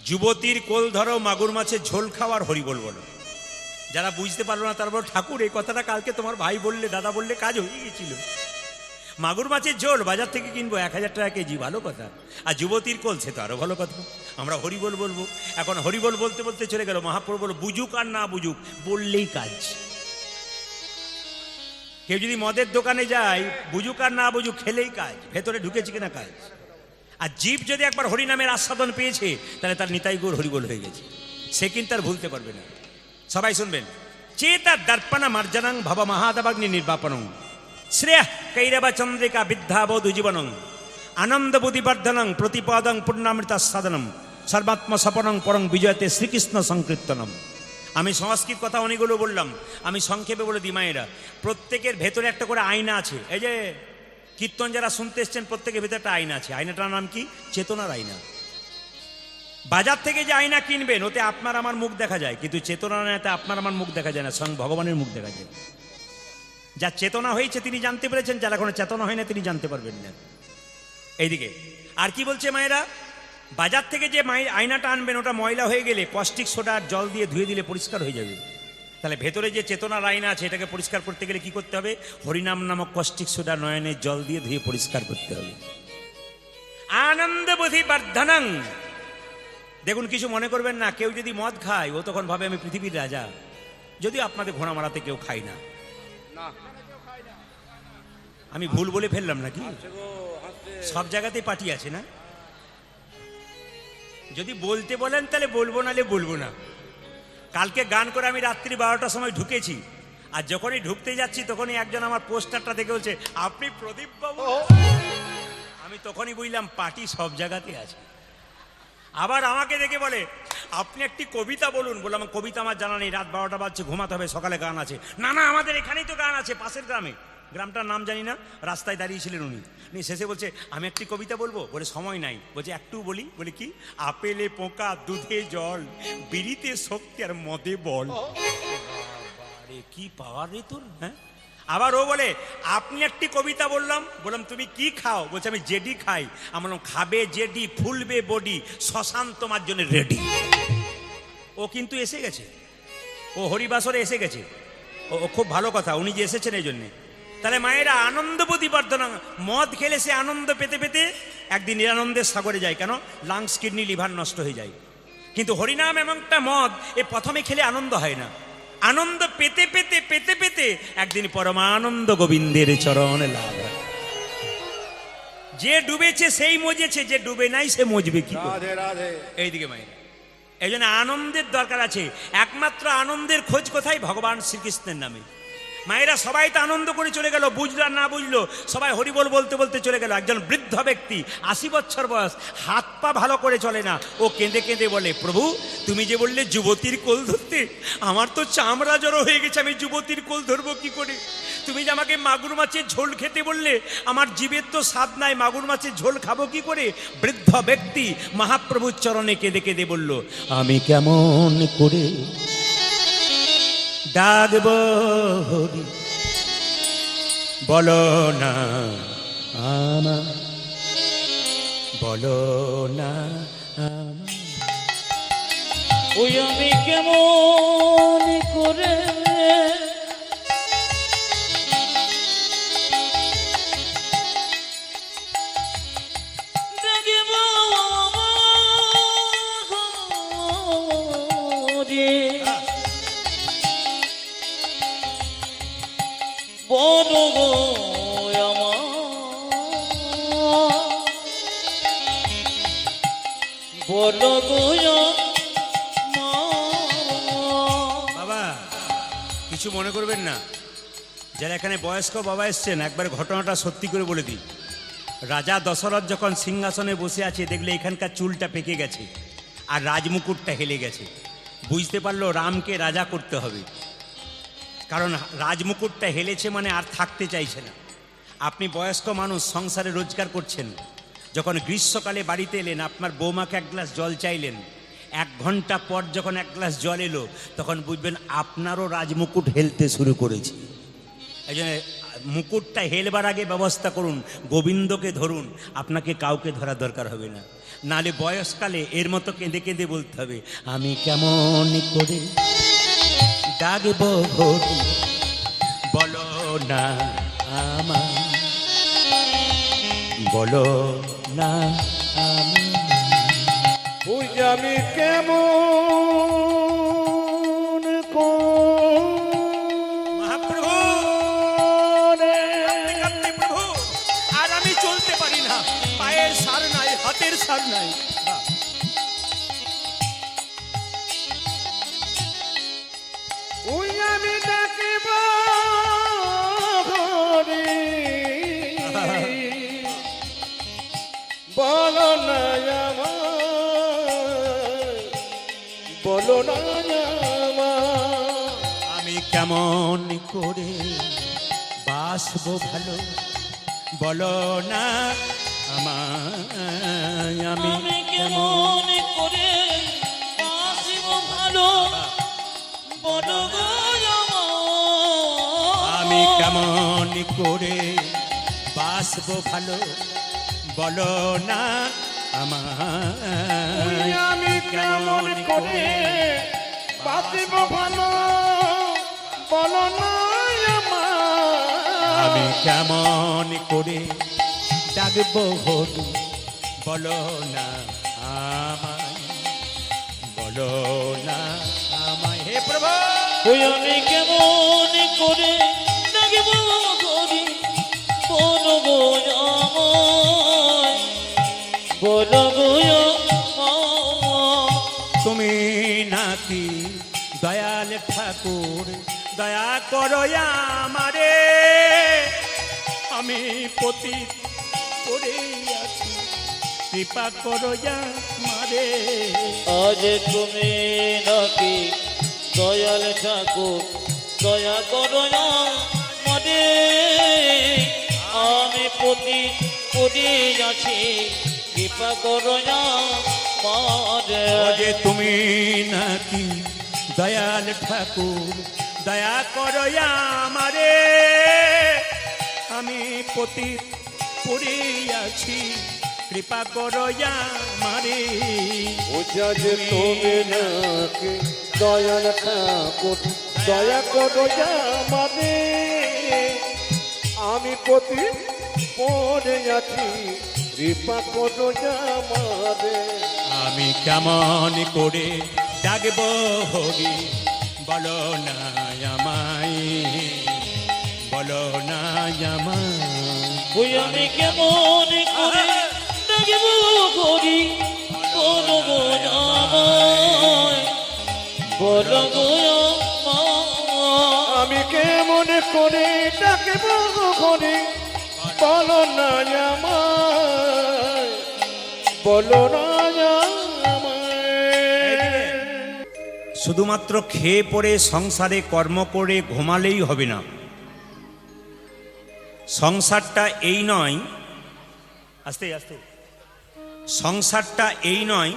[SPEAKER 1] যুবতীর কোল ধরো, মাগুর মাছের ঝোল খাওয়ার হরি বল বলো। যারা বুঝতে পারলো না তারপর, ঠাকুর এই কথাটা কালকে তোমার ভাই বললে, দাদা বললে, কাজ হয়ে গেছিল। মাগুর মাছের ঝোল বাজার থেকে কিনবো 1000 টাকা কেজি, ভালো কথা। আর যুবতীর কোল, সে তো আরো ভালো কথা। আমরা হরিবল বলবো। এখন হরিবল বলতে বলতে চলে গেল, মহাপ্রভু বলল বুঝুক আর না বুঝুক বললেই কাজ। কেউ যদি মদের দোকানে যায়, বুঝুক আর না বুঝুক খেলেই কাজ, ভেতরে ঢুকেছে কিনা কাজ। আর জীব যদি একবার হরিনামের আস্বাদন পেয়েছে, তাহলে তার নিতাই গৌর হরিবল হয়ে গেছে, সে কিন্তু আর ভুলতে পারবে না। সবাই শুনবেন, চেতা দর্পণ মার্জনং ভব মহাদবাগ্নি নির্বাপনং শ্রেয় কৈরব চন্দ্রিকা বিদ্যাবোধ জীবনং আনন্দ বুদ্ধিবর্ধনং প্রতিপাদং পূর্ণামৃত সাধনম সর্বাত্ম সপনং পরং বিজয়তে শ্রীকৃষ্ণ সংকীর্তনম। আমি সংস্কৃত কথা অনেকগুলো বললাম, আমি সংক্ষেপে বলে দিই মায়েরা, প্রত্যেকের ভেতরে একটা করে আয়না আছে। এই যে কীর্তন যারা শুনতে এসছেন, প্রত্যেকের ভেতরে একটা আয়না আছে। আয়নাটার নাম কি? চেতনার আয়না। বাজার থেকে যে আয়না কিনবেন, ওতে আপনার আমার মুখ দেখা যায়, কিন্তু চেতনার আয়নাতে আপনার আমার মুখ দেখা যায় না, স্বয়ং ভগবানের মুখ দেখা যায়। যা চেতনা হয়েছে তিনি জানতে পেরেছেন, যারা কোনো চেতনা হয় না তিনি জানতে পারবেন না। এইদিকে আর কি বলছে মায়েরা, বাজার থেকে যে আয়নাটা আনবেন, ওটা ময়লা হয়ে গেলে কস্টিক সোডা আর জল দিয়ে ধুয়ে দিলে পরিষ্কার হয়ে যাবে। তাহলে ভেতরে যে চেতনার আয়না আছে, এটাকে পরিষ্কার করতে গেলে কি করতে হবে? হরিনাম নামক কস্টিক সোডা নয়নের জল দিয়ে ধুয়ে পরিষ্কার করতে হবে। আনন্দ বুদ্ধি বর্ধনং। দেখুন, কিছু মনে করবেন না, কেউ যদি মদ খায়, ও তখন ভাবে আমি পৃথিবীর রাজা। যদিও আপনাদের ঘোড়া মারাতে কেউ খায় না, আমি ভুল বলে ফেললাম নাকি? সব জায়গাতেই পার্টি আছে না? যদি বলতে বলেন তাহলে বলবো, নালে বলবো না। কালকে গান করে আমি রাত্রি 12টার সময় ঢুকেছি, আর যখনই ঢুকতে যাচ্ছি তখনই একজন আমার পোস্টারটা দেখে বলছে, আপনি প্রদীপ বাবু। আমি তখনই বুঝলাম পার্টি সব জায়গাতে আছে। আবার আমাকে দেখে বলে, আপনি একটি কবিতা বলুন। বললাম কবিতা আমার জানা নেই, রাত 12টা বাজছে, ঘুমাতে হবে, সকালে গান আছে। না না, আমাদের এখানেই তো গান আছে, পাশের গ্রামে, গ্রামটার নাম জানি না, রাস্তায় দাঁড়িয়েছিলেন উনি। শেষে বলছে আমি একটি কবিতা বলবো, বলে সময় নাই, বলছে একটু বলি। বলে কি? আপেলে পোকা, দুধে জল, বিড়িতে শক্তি আর মদে বল। আরে কি পাওয়ার রে তোর, হ্যাঁ? আবার ও বলে আপনি একটি কবিতা বললাম। বললাম তুমি কি খাও? বলছে আমি জেডি খাই। আমি বললাম খাবে জেডি, ফুলবে বডি, শ্মশান তোমার জন্য রেডি। ও কিন্তু এসে গেছে, ও হরিবাসরে এসে গেছে। ও খুব ভালো কথা, উনি যে এসেছেন এই জন্যে। তাহলে মায়েরা আনন্দ প্রতিবর্ধনা, মদ খেলে সে আনন্দ পেতে পেতে একদিন নিরানন্দের সাগরে যায়। কেন? লাংস, কিডনি, লিভার নষ্ট হয়ে যায়। কিন্তু হরিনাম এমনটা মদ, এ প্রথমে খেলে আনন্দ হয় না, আনন্দ পেতে পেতে পেতে পেতে একদিন পরমানন্দ গোবিন্দের চরণ লাভ হয়। যে ডুবেছে সেই মজেছে, যে ডুবে নাই সে মজবে কি করে?
[SPEAKER 3] রাধে রাধে।
[SPEAKER 1] এইদিকে মায়েরা, এই জন্য আনন্দের দরকার আছে। একমাত্র আনন্দের খোঁজ কোথায়? ভগবান শ্রীকৃষ্ণের নামে। মায়েরা সবাই তো আনন্দ করে চলে গেল, বুঝলো আর না বুঝলো, সবাই হরিবল বলতে বলতে চলে গেল। একজন বৃদ্ধ ব্যক্তি, 80 বছর বয়স, হাত পা ভালো করে চলে না, ও কেঁদে কেঁদে বলে প্রভু তুমি যে বললে যুবতীর কোল ধরতে, আমার তো চামড়া জড়ো হয়ে গেছে, আমি যুবতীর কোল ধরবো কি করে? তুমি যে আমাকে মাগুর মাছের ঝোল খেতে বললে, আমার জীবের তো স্বাদ নাই, মাগুর মাছের ঝোল খাবো কি করে? বৃদ্ধ ব্যক্তি মহাপ্রভুর চরণে কেঁদে কেঁদে বলল আমি কেমন করে ডাকব হরি, বলো না আমার, বলো না আমার।
[SPEAKER 2] ওই আমি কেমন করে দেখিব রে বড় গো আমার, বড় গো
[SPEAKER 1] বাবা কিছু মনে করবেন না, যারা এখানে বয়স্ক বাবা এসছেন, একবার ঘটনাটা সত্যি করে বলে দিই। রাজা দশরথ যখন সিংহাসনে বসে আছে, দেখলে এখানকার চুলটা পেকে গেছে আর রাজমুকুটটা হেলে গেছে। বুঝতে পারলো রামকে রাজা করতে হবে, কারণ রাজমুকুটটা হেলেছে মানে আর থাকতে চাইছে না। আপনি বয়স্ক মানুষ, সংসারে রোজগার করছেন, যখন গ্রীষ্মকালে বাড়িতে এলেন, আপনার বৌমাকে 1 গ্লাস জল চাইলেন, 1 ঘন্টা পর যখন 1 গ্লাস জল এলো, তখন বুঝবেন আপনারও রাজমুকুট হেলতে শুরু করেছে। এই জন্য মুকুটটা হেলবার আগে ব্যবস্থা করুন, গোবিন্দকে ধরুন, আপনাকে কাউকে ধরার দরকার হবে না। নালে বয়সকালে এর মতো কেঁদে কেঁদে বলতে হবে আমি কেমন করে ডাকব হরি, বলো না আমার, বলো না আমি।
[SPEAKER 3] ওই যে আমি কেমন
[SPEAKER 1] মহাপ্রভু কাঁদতে প্রভু, আর আমি চলতে পারি না, পায়ের সার নাই, হাতের সার নাই।
[SPEAKER 3] ওই আমি ডাকিব হরি, বলো না আমার, বলো না আমার।
[SPEAKER 1] আমি কেমন করে বাসবো ভালো, বলো না আমায়। আমি
[SPEAKER 2] আমি কেমন করে বাসিব ভালো, বড় গো আমার।
[SPEAKER 1] আমি কেমন করে বাসবো ভালো, বলো না
[SPEAKER 3] ওই
[SPEAKER 1] আমায়।
[SPEAKER 3] আমি কেমন করে বাঁচিব ভালো, বলো না আমার।
[SPEAKER 1] আমি কেমন করে ডাকবো হরি, বলো না আমায়, বলো না আমায়। হে প্রভু,
[SPEAKER 2] ওই আমি কেমন করে ডাকিব হরি, বড় গো আমার, বড় গো আমার।
[SPEAKER 1] তুমি নাকি দয়াল ঠাকুর, দয়া করো আমারে, আমি পতিত করে আছি, কৃপা করো আমারে। আমারে।
[SPEAKER 2] আজ তুমি নাকি দয়াল ঠাকুর, দয়া করো আমারে। আমি পতি পতি আছি, কৃপা করো আমারে।
[SPEAKER 1] ও যে তুমি নাকি দয়াল ঠাকুর, দয়া করো আমারে। আমি পতিত পড়িয়াছি, কৃপা করো আমারে।
[SPEAKER 3] ওঝা যে তুমি নাকি দয়াল ঠাকুর, দয়া করো আমারে। আমি পতি পড়ে আছি, কৃপা করো আমারে।
[SPEAKER 1] আমি কেমন করে ডাকব হরি, বলো না আমায়, বলো না আমায়।
[SPEAKER 2] ওই আমি কেমন করে ডাকবো করি, বলো গো আমায়, বলো গো আমায়।
[SPEAKER 3] আমি কেমন করে ডাকব হরি, বলো না আমায়, বলো না আমায়।
[SPEAKER 1] শুধুমাত্র খেয়ে পড়ে সংসারে কর্ম করে ঘুমালেই হবে না। সংসারটা এই নয়, আস্তে আস্তে, সংসারটা এই নয়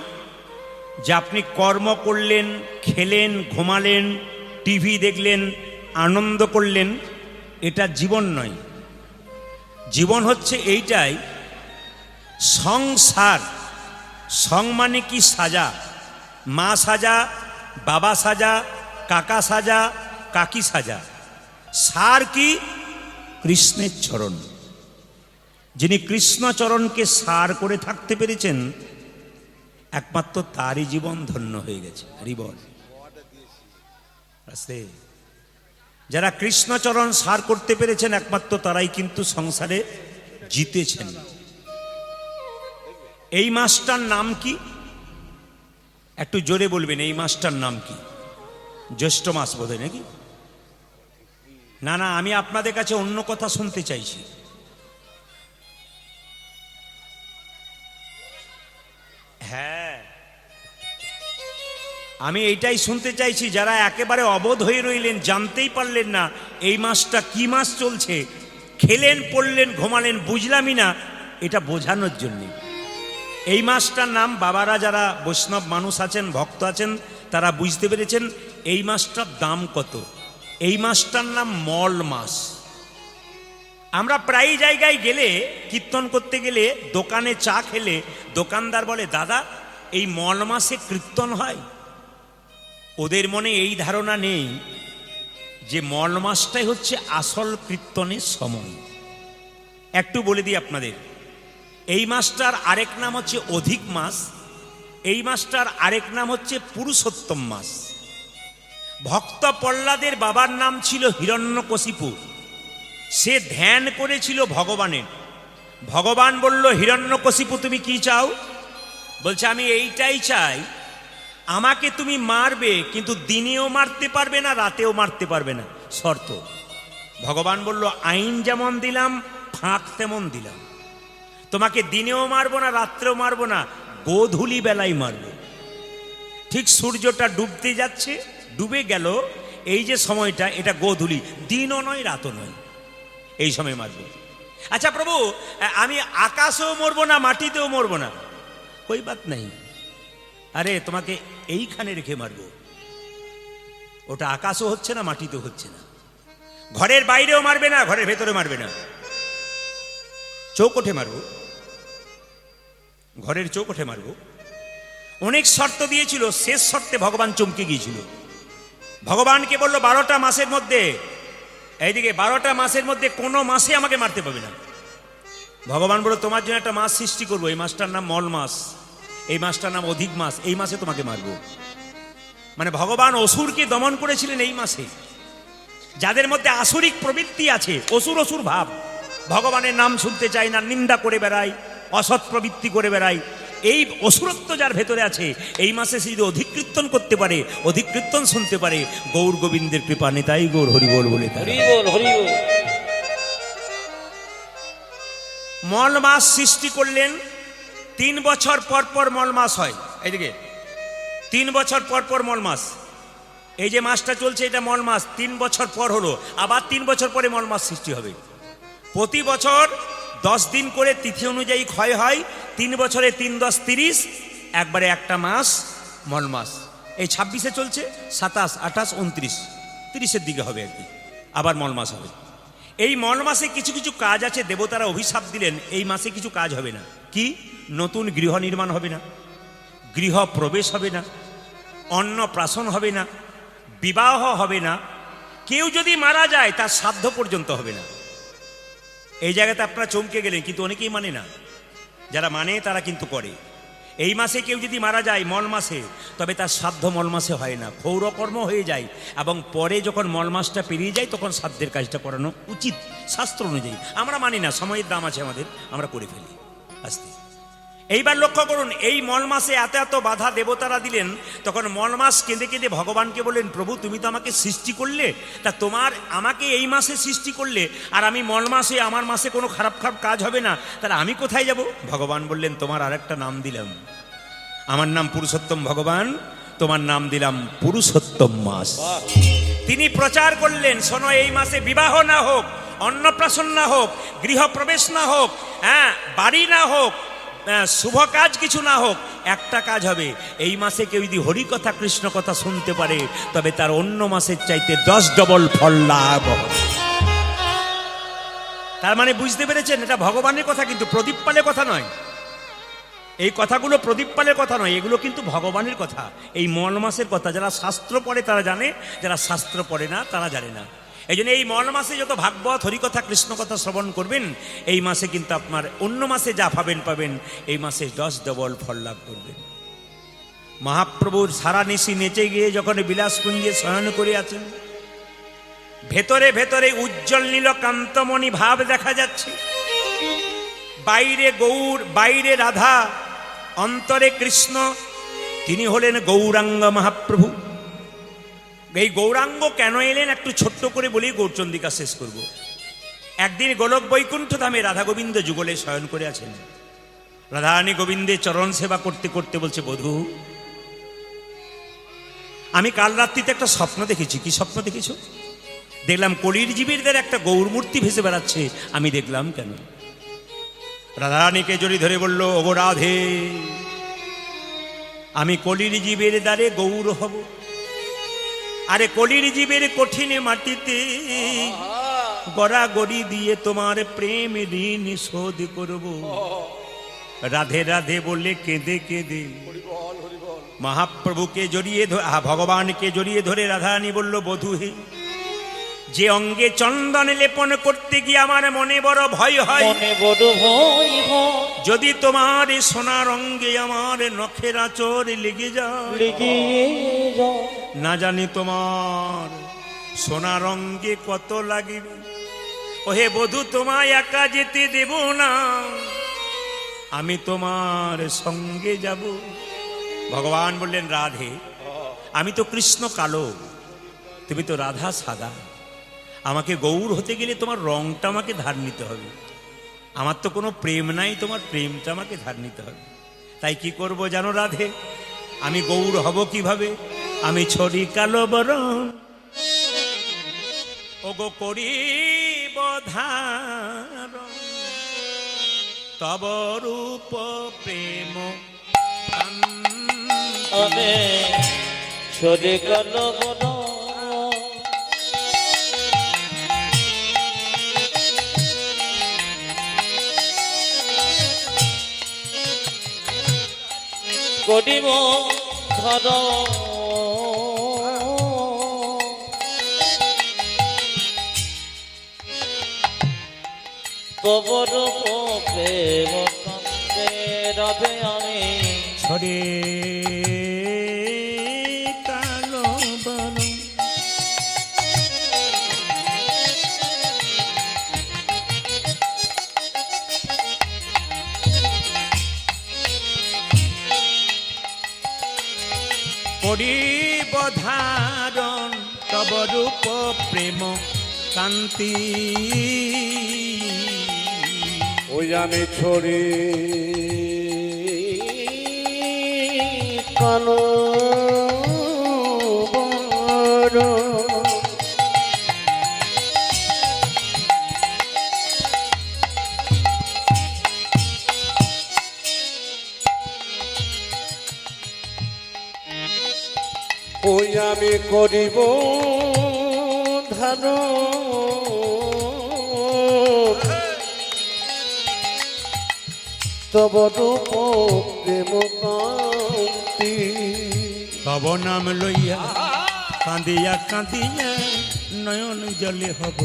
[SPEAKER 1] যে আপনি কর্ম করলেন, খেলেন, ঘুমালেন, টিভি দেখলেন, আনন্দ করলেন, এটা জীবন নয়। জীবন হচ্ছে এইটাই, সংসার। সং মানে কি সাজা, মা সাজা, বাবা সাজা, কাকা সাজা, কাকি সাজা। সার কি? কৃষ্ণের চরণ। যিনি কৃষ্ণচরণকে সার করে থাকতে পেরেছেন, একমাত্র তারই জীবন ধন্য হয়ে গেছে। হরি বল। আস্তে। যারা কৃষ্ণচরণ সার করতে পেরেছেন, একমাত্র তারাই কিন্তু সংসারে জিতেছেন। এই মাসটার নাম কি? একটু জোরে বলবেন, এই মাসটার নাম কি? জ্যৈষ্ঠ মাস বোধহয় নাকি? না না, আমি আপনাদের কাছে অন্য কথা শুনতে চাইছি। হ্যাঁ, আমি এইটাই শুনতে চাইছি। যারা একেবারে অবোধ হয়ে রইলেন, জানতেই পারলেন না এই মাসটা কি মাস চলছে, খেলেন, পড়লেন, ঘুমালেন, বুঝলামই না, এটা বোঝানোর জন্যে এই মাসটার নাম। বাবারা যারা বৈষ্ণব মানুষ আছেন, ভক্ত আছেন, তারা বুঝতে পেরেছেন এই মাসটার দাম কত। এই মাসটার নাম মল মাস। আমরা প্রায় জায়গায় গেলে, কীর্তন করতে গেলে, দোকানে চা খেলে দোকানদার বলে, দাদা এই মল মাসে কীর্তন হয়। ওদের মনে এই ধারণা নেই যে মল মাসটাই হচ্ছে আসল কীর্তনের সময়। একটু বলে দিই আপনাদের, এই মাসটার আরেক নাম হচ্ছে অধিক মাস, এই মাসটার আরেক নাম হচ্ছে পুরুষোত্তম মাস। ভক্ত প্রহ্লাদের বাবার নাম ছিল হিরণ্যকশিপু। সে ধ্যান করেছিল ভগবানের। ভগবান বলল, হিরণ্যকশিপু তুমি কি চাও? বলছে, আমি এইটাই চাই, আমাকে তুমি মারবে, কিন্তু দিনেও মারতে পারবে না, রাতেও মারতে পারবে না, শর্ত। ভগবান বলল, আইন যেমন দিলাম, ফাঁক তেমন দিলাম। তোমাকে দিনেও মারবো না, রাত্রেও মারবো না, গোধূলি বেলায় মারবো। ঠিক সূর্যটা ডুবতে যাচ্ছে, ডুবে গেল, এই যে সময়টা, এটা গোধূলি, দিনও নয়, রাতও নয়, এই সময় মারবো। আচ্ছা প্রভু, আমি আকাশেও মরবো না, মাটিতেও মরবো না, কোই বাত নেই। আরে তোমাকে এইখানে রেখে মারবো। ওটা আকাশও হচ্ছে না, মাটিতেও হচ্ছে না, ঘরের বাইরেও মারবে না, ঘরের ভেতরে মারবে না, চৌকোঠে মারবো, ঘরের চৌকোঠে মারবো। অনেক শর্ত দিয়েছিল, শেষ শর্তে ভগবান চমকে গিয়েছিল। ভগবানকে বলল, 12টা মাসের মধ্যে, এইদিকে 12টা মাসের মধ্যে কোনো মাসে আমাকে মারতে পারবে না। ভগবান বলল, তোমার জন্য একটা মাস সৃষ্টি করবো, এই মাসটার নাম মল মাস, এই মাসটার নাম অধিক মাস, এই মাসে তোমাকে মারবো। মানে ভগবান অসুরকে দমন করেছিলেন এই মাসে। যাদের মধ্যে আসুরিক প্রবৃত্তি আছে, অসুর অসুর ভাব, ভগবানের নাম শুনতে চায় না, নিন্দা করে বেড়ায়, অসৎ প্রবৃত্তি করে বেড়ায়, এই অসুরত্ব যার ভেতরে আছে, এই মাসে সে যদি অধিক কীর্তন করতে পারে, অধিক কীর্তন শুনতে পারে, গৌর গোবিন্দের কৃপা, নিতাই গৌর হরিবোল বলে তারা।
[SPEAKER 2] হরিবোল হরিবোল।
[SPEAKER 1] মল মাস সৃষ্টি করলেন, 3 বছর পর পর মল মাস হয়। এইদিকে 3 বছর পর পর মল মাস, এই যে মাসটা চলছে এটা মল মাস, 3 বছর পর হলো, আবার 3 বছর পরে মল মাস সৃষ্টি হবে। প্রতি বছর 10 দিন করে তিথি অনুযায়ী ক্ষয় হয়, 3 বছরে 3 10 30, একবারে একটা মাস মল মাস। এই 26-এ চলছে, 27, 28, 29, 30-এর দিকে হবে আর কি, আবার মল মাস হবে। এই মল মাসে কিছু কিছু কাজ আছে, দেবতারা অভিশাপ দিলেন এই মাসে কিছু কাজ হবে না। কি? নতুন গৃহ নির্মাণ হবে না, গৃহ প্রবেশ হবে না, অন্নপ্রাশন হবে না, বিবাহ হবে না, কেউ যদি মারা যায় তার শ্রাদ্ধ পর্যন্ত হবে না। এই জায়গাতে আপনারা চমকে গেলেন, কিন্তু অনেকেই মানে না। যারা মানে তারা কিন্তু করে। এই মাসে কেউ যদি মারা যায় মল মাসে, তবে তার শ্রাদ্ধ মল মাসে হয় না, ক্ষৌরকর্ম হয়ে যায়, এবং পরে যখন মল মাসটা পেরিয়ে যায় তখন শ্রাদ্ধের কাজটা করানো উচিত শাস্ত্র অনুযায়ী। আমরা মানি না, সময়ের দাম আছে আমাদের, আমরা করে ফেলি আস্তে। এইবার লক্ষ্য করুন, এই মল মাসে এত এত বাধা দেবতারা দিলেন, তখন মল মাস কেঁদে কেঁদে ভগবানকে বললেন, প্রভু তুমি তো আমাকে সৃষ্টি করলে, তা তোমার আমাকে এই মাসে সৃষ্টি করলে, আর আমি মল মাসে, আমার মাসে কোনো খারাপ খারাপ কাজ হবে না, তাহলে আমি কোথায় যাব? ভগবান বললেন, তোমার আরেকটা নাম দিলাম, আমার নাম পুরুষোত্তম ভগবান, তোমার নাম দিলাম পুরুষোত্তম মাস। তিনি প্রচার করলেন, শোনো, এই মাসে বিবাহ না হোক, অন্নপ্রাশন না হোক, গৃহপ্রবেশ না হোক, হ্যাঁ, বাড়ি না হোক, শুভ কাজ কিছু না হোক, একটা কাজ হবে, এই মাসে কেউ যদি হরিকথা কৃষ্ণ কথা শুনতে পারে, তবে তার অন্য মাসের চাইতে 10 ডবল ফল লাভ হবে। তার মানে বুঝতে পেরেছেন, এটা ভগবানের কথা, কিন্তু প্রদীপ পালের কথা নয়। এই কথাগুলো প্রদীপ পালের কথা নয়, এগুলো কিন্তু ভগবানের কথা, এই মল মাসের কথা। যারা শাস্ত্র পড়ে তারা জানে, যারা শাস্ত্র পড়ে না তারা জানে না। এই জন্য এই মল মাসে যত ভাগবত হরিকথা কৃষ্ণ কথা শ্রবণ করবেন, এই মাসে কিন্তু আপনার অন্য মাসে যা পাবেন পাবেন, এই মাসে 10 ডবল ফল লাভ করবেন। মহাপ্রভুর সারা নিশি নেচে গিয়ে যখন বিলাসকুঞ্জে শয়ন করে আছেন, ভেতরে ভেতরে উজ্জ্বল নীল কান্তমণি ভাব দেখা যাচ্ছে। বাইরে গৌর, বাইরে রাধা, অন্তরে কৃষ্ণ, তিনি হলেন গৌরাঙ্গ মহাপ্রভু। এই গৌরাঙ্গ কেন এলেন একটু ছোট্ট করে বলি, গৌরচন্দিকা শেষ করব। একদিন গোলক বৈকুণ্ঠ ধামে রাধা গোবিন্দ যুগলে শয়ন করে আছেন। রাধারানী গোবিন্দের চরণ সেবা করতে করতে বলছে, বধূ, আমি কাল রাত্রিতে একটা স্বপ্ন দেখেছি। কি স্বপ্ন দেখেছো? দেখলাম কলির জীবীরদের একটা গৌর মূর্তি ভেসে বেড়াচ্ছে। আমি দেখলাম কেন? রাধারানীকে জড়িয়ে ধরে বলল, ওগো রাধে, আমি কলির জীবের দ্বারে গৌর হব। আরে কলির জীবের কঠিন মাটিতে গড়াগড়ি দিয়ে তোমার প্রেম ঋণ শোধ করব। রাধে রাধে বলে কেঁদে কেঁদে মহাপ্রভুকে জড়িয়ে ভগবানকে জড়িয়ে ধরে রাধারানী বলল, বধূ হে, যে অঙ্গে চন্দন লেপন করতে গিয়ে আমার মনে বড় ভয় হয়, যদি তোমার সোনার অঙ্গে আমার নখের আঁচড় লেগে যায়, না জানি তোমার সোনার অঙ্গে কত লাগিবে। ওহে বধূ, তোমায় একা যেতে দেব না, আমি তোমার সঙ্গে যাব। ভগবান বললেন, রাধে, আমি তো কৃষ্ণ কালো, তুমি তো রাধা সাদা। আমাকে গৌর হতে গেলে তোমার রংটা আমাকে ধার নিতে হবে। আমার তো কোনো প্রেম নাই, তোমার প্রেমটা আমাকে ধার নিতে হবে। তাই কি করব জানো রাধে? আমি গৌর হব কিভাবে? আমি ছড়ি কালো বরণ, ওগো করিব ধারণ, তব রূপ প্রেম
[SPEAKER 2] আমি ছড়ি কালো বরণ, করিব ধারণ, তব রূপ প্রেম কান্তে। রাধে আমি
[SPEAKER 1] ছড়ে কালো বরণ, করিব ধারণ, তব রূপ প্রেম কান্তি।
[SPEAKER 3] ওই আমি ছড়ি কালো বড় ওই আমি করিব ধান তব রূপ প্রেম কান্তি
[SPEAKER 1] তব নাম লইয়া কাঁদিয়া কাঁদিয়া নয়ন জলে হব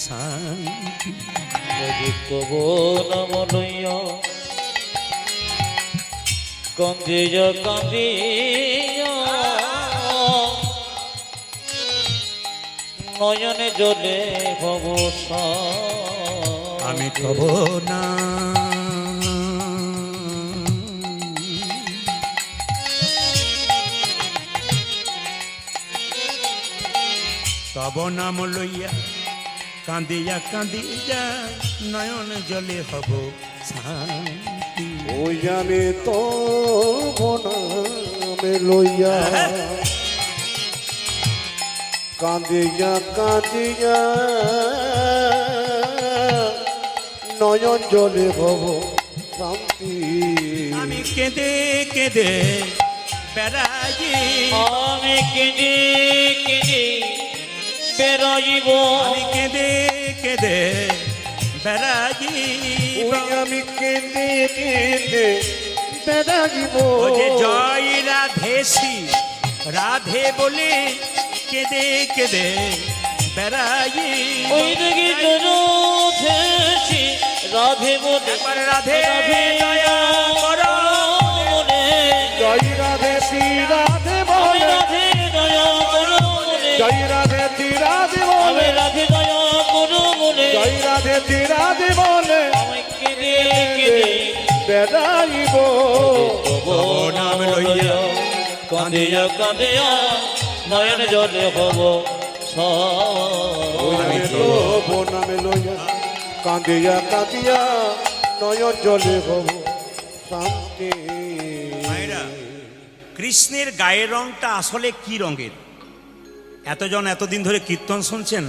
[SPEAKER 1] শান্তি।
[SPEAKER 2] তব নাম লইয়া কান্দিয়া কান্দিয়া নয়নে জলে হব
[SPEAKER 1] আমি তব না তব নাম লইয়া কাঁদিয়া কাঁদিয়া নয়ন জলে হব শান্তি।
[SPEAKER 3] ওই আমি তো নামে লইয়া কাঁদিয়া কাঁদিয়া নয়ন জলে হব শান্তি।
[SPEAKER 1] আমি কেঁদে কেঁদে বেড়াই
[SPEAKER 2] আমি কেঁদে কেঁদে বেড়াইব
[SPEAKER 1] আমি কেঁদে কেঁদে বেড়াই
[SPEAKER 3] ওই আমি কেঁদে কেঁদে বেড়াইব
[SPEAKER 1] ও যে জয় রাধেশি রাধে বলে কেঁদে কেঁদে বেড়াই
[SPEAKER 2] ওই দিকে জনথেছি রাধে বলে
[SPEAKER 1] একবার রাধে দয়া করো
[SPEAKER 2] মনে
[SPEAKER 3] জয় রাধে শ্রী রাধে
[SPEAKER 2] আমি
[SPEAKER 3] বলে
[SPEAKER 2] রাধে দয়া করো মনে
[SPEAKER 3] জয় রাধে শ্রী রাধে
[SPEAKER 2] আমি
[SPEAKER 3] বলে
[SPEAKER 2] রাধে দয়া করো মনে
[SPEAKER 3] জয় রাধে শ্রী রাধে বলে
[SPEAKER 2] আমি কেঁদে কেঁদে
[SPEAKER 3] বেড়াইব
[SPEAKER 2] তব নাম লইয়া কাঁদিয়া কাঁদিয়া নয়ন জলে হব
[SPEAKER 3] আমি তো নামে লইয়া কাঁদিয়া কাঁদিয়া নয়ন জলে হব শান্তি।
[SPEAKER 1] মায়েরা, কৃষ্ণের গায়ের রংটা আসলে কি রঙের? এতজন এতদিন ধরে কীর্তন শুনছেন,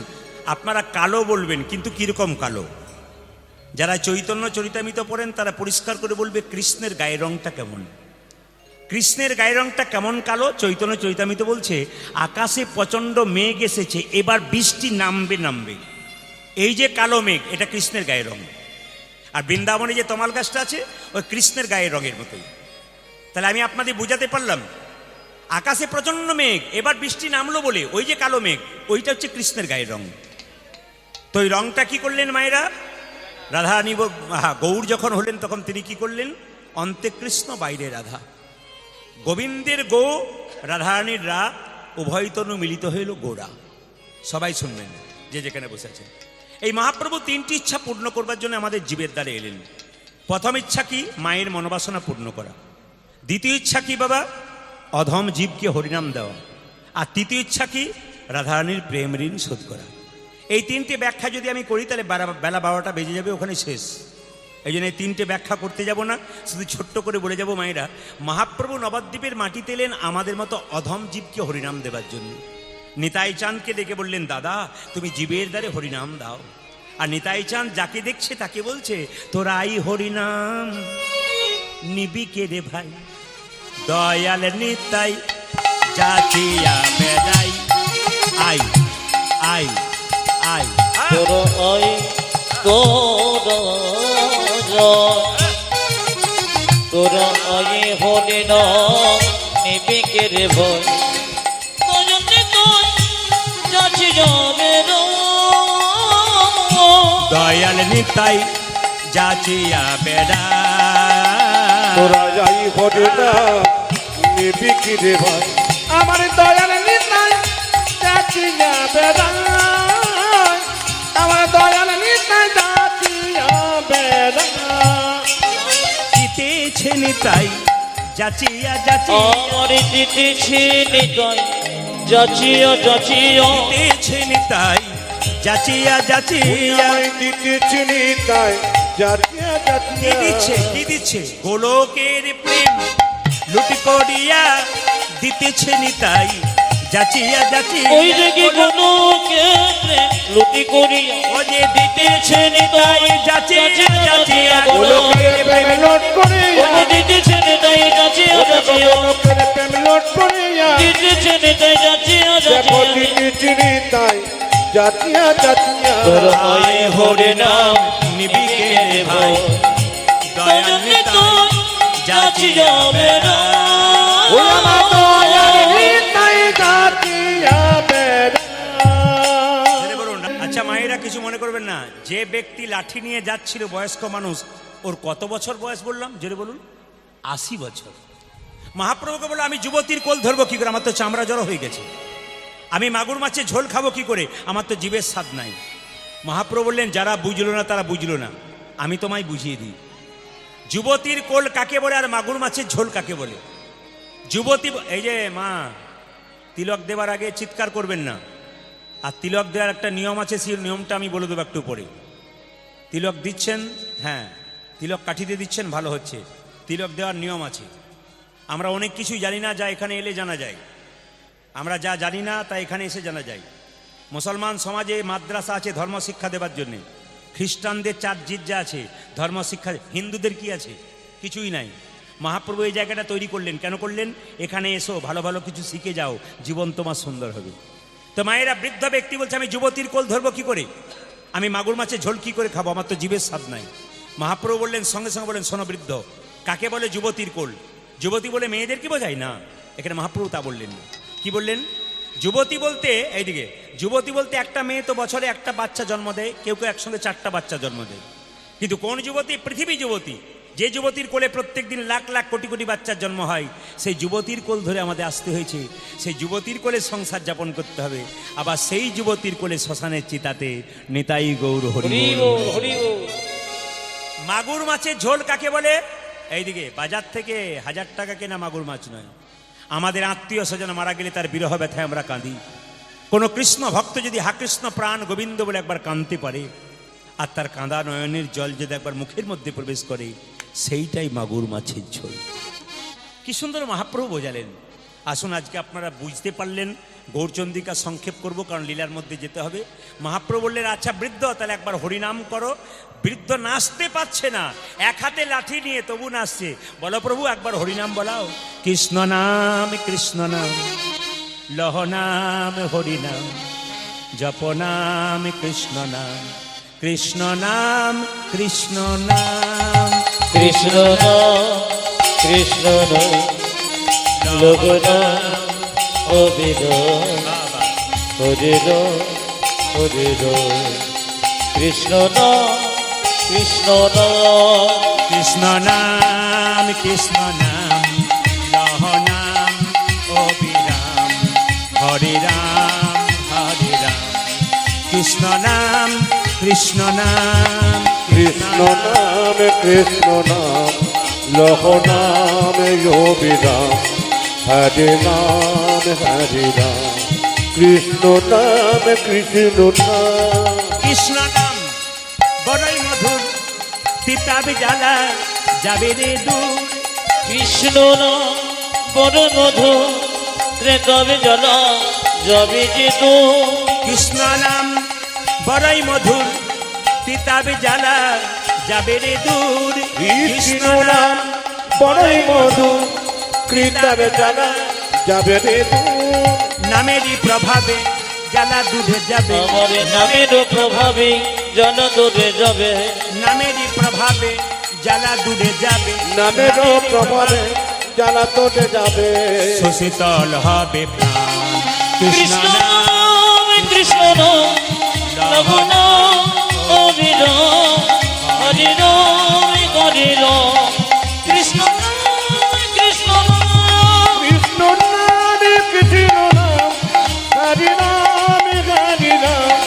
[SPEAKER 1] আপনারা কালো বলবেন, কিন্তু কিরকম কালো? যারা চৈতন্য চরিতামৃত পড়েন তারা পরিষ্কার করে বলবে কৃষ্ণের গায়ের রংটা কেমন। কৃষ্ণের গায়ের রংটা কেমন কালো? চৈতন্য চরিতামৃত বলছে আকাশে প্রচণ্ড মেঘ এসেছে, এবার বৃষ্টি নামবে নামবে। এই যে কালো মেঘ, এটা কৃষ্ণের গায়ের রং। আর বৃন্দাবনে যে তমাল গাছটা আছে ওই কৃষ্ণের গায়ের রঙের মতোই। তাহলে আমি আপনাদের বুঝাতে পারলাম, আকাশে প্রচণ্ড মেঘ, এবার বৃষ্টি নামলো বলে ওই যে কালো মেঘ, ওইটা হচ্ছে কৃষ্ণের গায়ের রং। তো ওই রংটা কি করলেন মায়েরা? রাধারানী গৌর যখন হলেন তখন তিনি কি করলেন? অন্তে কৃষ্ণ বাইরে রাধা, গোবিন্দের গো রাধারানীর রা, উভয় তনু মিলিত হইল গোরা। সবাই শুনবেন যে যেখানে বসে আছেন। এই মহাপ্রভু তিনটি ইচ্ছা পূর্ণ করবার জন্য আমাদের জীবের দ্বারে এলেন। প্রথম ইচ্ছা কি? মায়ের মনোবাসনা পূর্ণ করা। দ্বিতীয় ইচ্ছা কি বাবা? অধম জীবকে হরিনাম দেওয়া। আর তৃতীয় ইচ্ছা কি? রাধারানীর প্রেম ঋণ শোধ করা। এই তিনটে ব্যাখ্যা যদি আমি করি তাহলে বেলা 12টা বেজে যাবে, ওখানে শেষ। এই জন্য এই তিনটে ব্যাখ্যা করতে যাব না, শুধু ছোট্ট করে বলে যাব মায়েরা, মহাপ্রভু নবদ্বীপের মাটিতে এলেন আমাদের মতো অধম জীবকে হরিনাম দেবার জন্য। নিতাই চাঁদকে ডেকে বললেন, দাদা তুমি জীবের দ্বারে হরিনাম দাও। আর নিতাই চাঁদ যাকে দেখছে তাকে বলছে, তোরাই হরিনাম নিবি কে রে ভাই, দয়াল নিতাই জাতিয়া বেড়াই, আই আই আই
[SPEAKER 2] তোর আই তোর তোর আই হলে না নিবিকে রে ভয় তোজনে তোর যাচ্ছি যাবে
[SPEAKER 1] দয়াল নিতাই যাচিয়া বেড়া,
[SPEAKER 3] তোরা যাই হরে না নিবি কি রে ভাই, আমার দয়াল নিতাই যাচিয়া বেড়াই, আমার দয়াল নিতাই যাচিয়া বেড়াই।
[SPEAKER 1] জিতেছে নিতাই যাচিয়া যাচিয়া,
[SPEAKER 2] আমার দিতেছি নিতাই যাচিয়া যাচিয়া
[SPEAKER 1] জিতেছে নিতাই যাচিয়া যাচিয়া।
[SPEAKER 3] আমায় দিতেছি নিতাই যাচিয়া
[SPEAKER 1] কি
[SPEAKER 3] যাচিয়া।
[SPEAKER 1] দিচ্ছে? কি দিচ্ছে? গোলকের প্রেম লুটি করিয়া দিতেছে নিতাই যাচিয়া যাচিয়া
[SPEAKER 2] ওই যে কি কোনো ক্ষেত্রে লুটি করিয়া
[SPEAKER 1] ও যে দিতেছে নিতাই যাচিয়া যাচিয়া
[SPEAKER 3] গোলকের প্রেম লোট করিয়া
[SPEAKER 2] ওই দিতেছে নেতাই যাচিয়া যাচিয়া
[SPEAKER 3] গোলকের প্রেম লোট করিয়া
[SPEAKER 2] দিতেছে নেতাই যাচিয়া
[SPEAKER 3] দেখো
[SPEAKER 2] যাচিয়া
[SPEAKER 3] দিতেছি নিতাই যাচিয়া যাচিয়া
[SPEAKER 2] তোর হয়ে হরে নাম
[SPEAKER 1] নিবিকে রে ভাই দয়াল
[SPEAKER 2] তজনে
[SPEAKER 1] নিতাই
[SPEAKER 2] তো যাচি যাবে না
[SPEAKER 3] ও আমার দয়াল নিতাই যাচিয়া বেড়া।
[SPEAKER 1] জোরে বলুন। আচ্ছা মায়েরা কিছু মনে করবেন না, যে ব্যক্তি লাঠি নিয়ে যাচ্ছিল বয়স্ক মানুষ, ওর কত বছর বয়স বললাম? জোরে বলুন। 80 বছর। মহাপ্রভুকে বললো আমি যুবতীর কোল ধরবো কি করে, আমার তো চামড়া জড়ো হয়ে গেছে। আমি মাগুর মাছের ঝোল খাবো কি করে, আমার তো জিভের স্বাদ নাই। মহাপ্রভু বললেন যারা বুঝলো না তারা বুঝলো না, আমি তোমায় বুঝিয়ে দিই। যুবতীর কোল কাকে বলে আর মাগুর মাছের ঝোল কাকে বলে? যুবতী, এই যে মা, তিলক দেবার আগে চিৎকার করবেন না। আর তিলক দেওয়ার একটা নিয়ম আছে, সেই নিয়মটা আমি বলে দেবো একটু পরে। তিলক দিচ্ছেন, হ্যাঁ তিলক কাঠিতে দিচ্ছেন, ভালো হচ্ছে। তিলক দেওয়ার নিয়ম আছে। আমরা অনেক কিছুই জানি না, যা এখানে এলে জানা যায়। আমরা যা জানি না তা এখানে এসে জানা যায়। মুসলমান সমাজে মাদ্রাসা আছে ধর্ম শিক্ষা দেবার জন্যে, খ্রিস্টানদের চার জিজ্জা আছে ধর্ম শিক্ষা, হিন্দুদের কি আছে? কিছুই নাই। মহাপ্রভু এই জায়গাটা তৈরি করলেন, কেন করলেন? এখানে এসো ভালো ভালো কিছু শিখে যাও, জীবন তোমার সুন্দর হবে। তো মায়েরা, বৃদ্ধ ব্যক্তি বলছে আমি যুবতীর কোল ধরবো কি করে, আমি মাগুর মাছের ঝোল কি করে খাবো, আমার তো জীবের স্বাদ নাই। মহাপ্রভু বললেন, সঙ্গে সঙ্গে বললেন শোনো বৃদ্ধ, কাকে বলে যুবতীর কোল? যুবতী বলে মেয়েদের কি বোঝায় না, এখানে মহাপ্রভু তা বললেন না। কি বললেন? যুবতী বলতে, এইদিকে যুবতী বলতে একটা মেয়ে তো বছরে একটা বাচ্চা জন্ম দেয়, কেউ কেউ একসঙ্গে 4টা বাচ্চা জন্ম দেয়। কিন্তু কোন যুবতী? পৃথিবী যুবতী। যে যুবতীর কোলে প্রত্যেক দিন লাখ লাখ কোটি কোটি বাচ্চার জন্ম হয়, সেই যুবতীর কোল ধরে আমাদের আসতে হয়েছে। সেই যুবতীর কোলে সংসার যাপন করতে হবে। আবার সেই যুবতীর কোলে শ্মশানের চিতাতে নিতাই গৌর হরি
[SPEAKER 2] হরি
[SPEAKER 1] বল।
[SPEAKER 2] বল হরি বল।
[SPEAKER 1] মাগুর মাছের ঝোল কাকে বলে? এইদিকে বাজার থেকে 1000 টাকা কেনা মাগুর মাছ নয়। আমাদের আত্মীয় স্বজন মারা গেলে তার বিরহ ব্যথায় আমরা কাঁদি। কোনো কৃষ্ণ ভক্ত যদি হা কৃষ্ণ প্রাণ গোবিন্দ বলে একবার কাঁদতে পারে, আর তার কাঁদা নয়নের জল যদি একবার মুখের মধ্যে প্রবেশ করে, সেইটাই মাগুর মাছের ঝোল। কি সুন্দর মহাপ্রভু বোঝালেন। আসুন আজকে আপনারা বুঝতে পারলেন। গৌরচন্দ্রিকা সংক্ষেপ করব, কারণ লীলার মধ্যে যেতে হবে। মহাপ্রভু বললেন আচ্ছা বৃদ্ধ, তাহলে একবার হরিনাম করো। বৃদ্ধ নাচতে পারছে না, এক হাতে লাঠি নিয়ে তবু নাচছে। বলো প্রভু একবার হরিনাম বলাও। কৃষ্ণ নাম কৃষ্ণ নাম, লহ নাম হরিনাম, জপ নাম কৃষ্ণ নাম, কৃষ্ণ নাম কৃষ্ণ নাম।
[SPEAKER 2] কৃষ্ণ নাম কৃষ্ণ নাম, লোক নাম অবির হরে রাম হরে রাম। কৃষ্ণ নাম কৃষ্ণ নাম,
[SPEAKER 1] কৃষ্ণ নাম কৃষ্ণ নাম, লহ নাম অবিরাম, হরে রাম হরে রাম। কৃষ্ণ নাম কৃষ্ণ নাম,
[SPEAKER 3] কৃষ্ণ নাম কৃষ্ণ নাম, লহ নাম অবিরাম, হরে নাম হরে রাম। কৃষ্ণ নাম কৃষ্ণ নাম।
[SPEAKER 1] কৃষ্ণ নাম বড়ই মধুর, তিতাব জ্বালা যাবে রে দূর।
[SPEAKER 2] কৃষ্ণ নাম বড় মধু, রে তবে জলা যাবে যে দূর।
[SPEAKER 1] কৃষ্ণ নাম বড়ই মধুর, তিতাব জ্বালা যাবে রে দূর।
[SPEAKER 3] কৃষ্ণ নাম বড়ই মধু, কৃতাবে জানা যাবে রে দূর।
[SPEAKER 1] নামেরই প্রভাবে জ্বালা দুধে যাবে,
[SPEAKER 2] আমার নামের প্রভাবে জন দূরে যাবে।
[SPEAKER 1] নামেরই প্রভাবে জ্বালা দুধে যাবে,
[SPEAKER 3] নামেরও প্রভাবে জ্বালা তোটে যাবে।
[SPEAKER 1] সুশীতল হবে প্রাণ। কৃষ্ণ
[SPEAKER 2] কৃষ্ণ
[SPEAKER 1] নাম
[SPEAKER 2] নাম কৃষ্ণ নাম, লহ নাম অবির হরে রাম হরে রাম। কৃষ্ণ নাম কৃষ্ণ নাম,
[SPEAKER 3] কৃষ্ণ নাম কৃষ্ণ নাম, হরি নাম হরি নাম,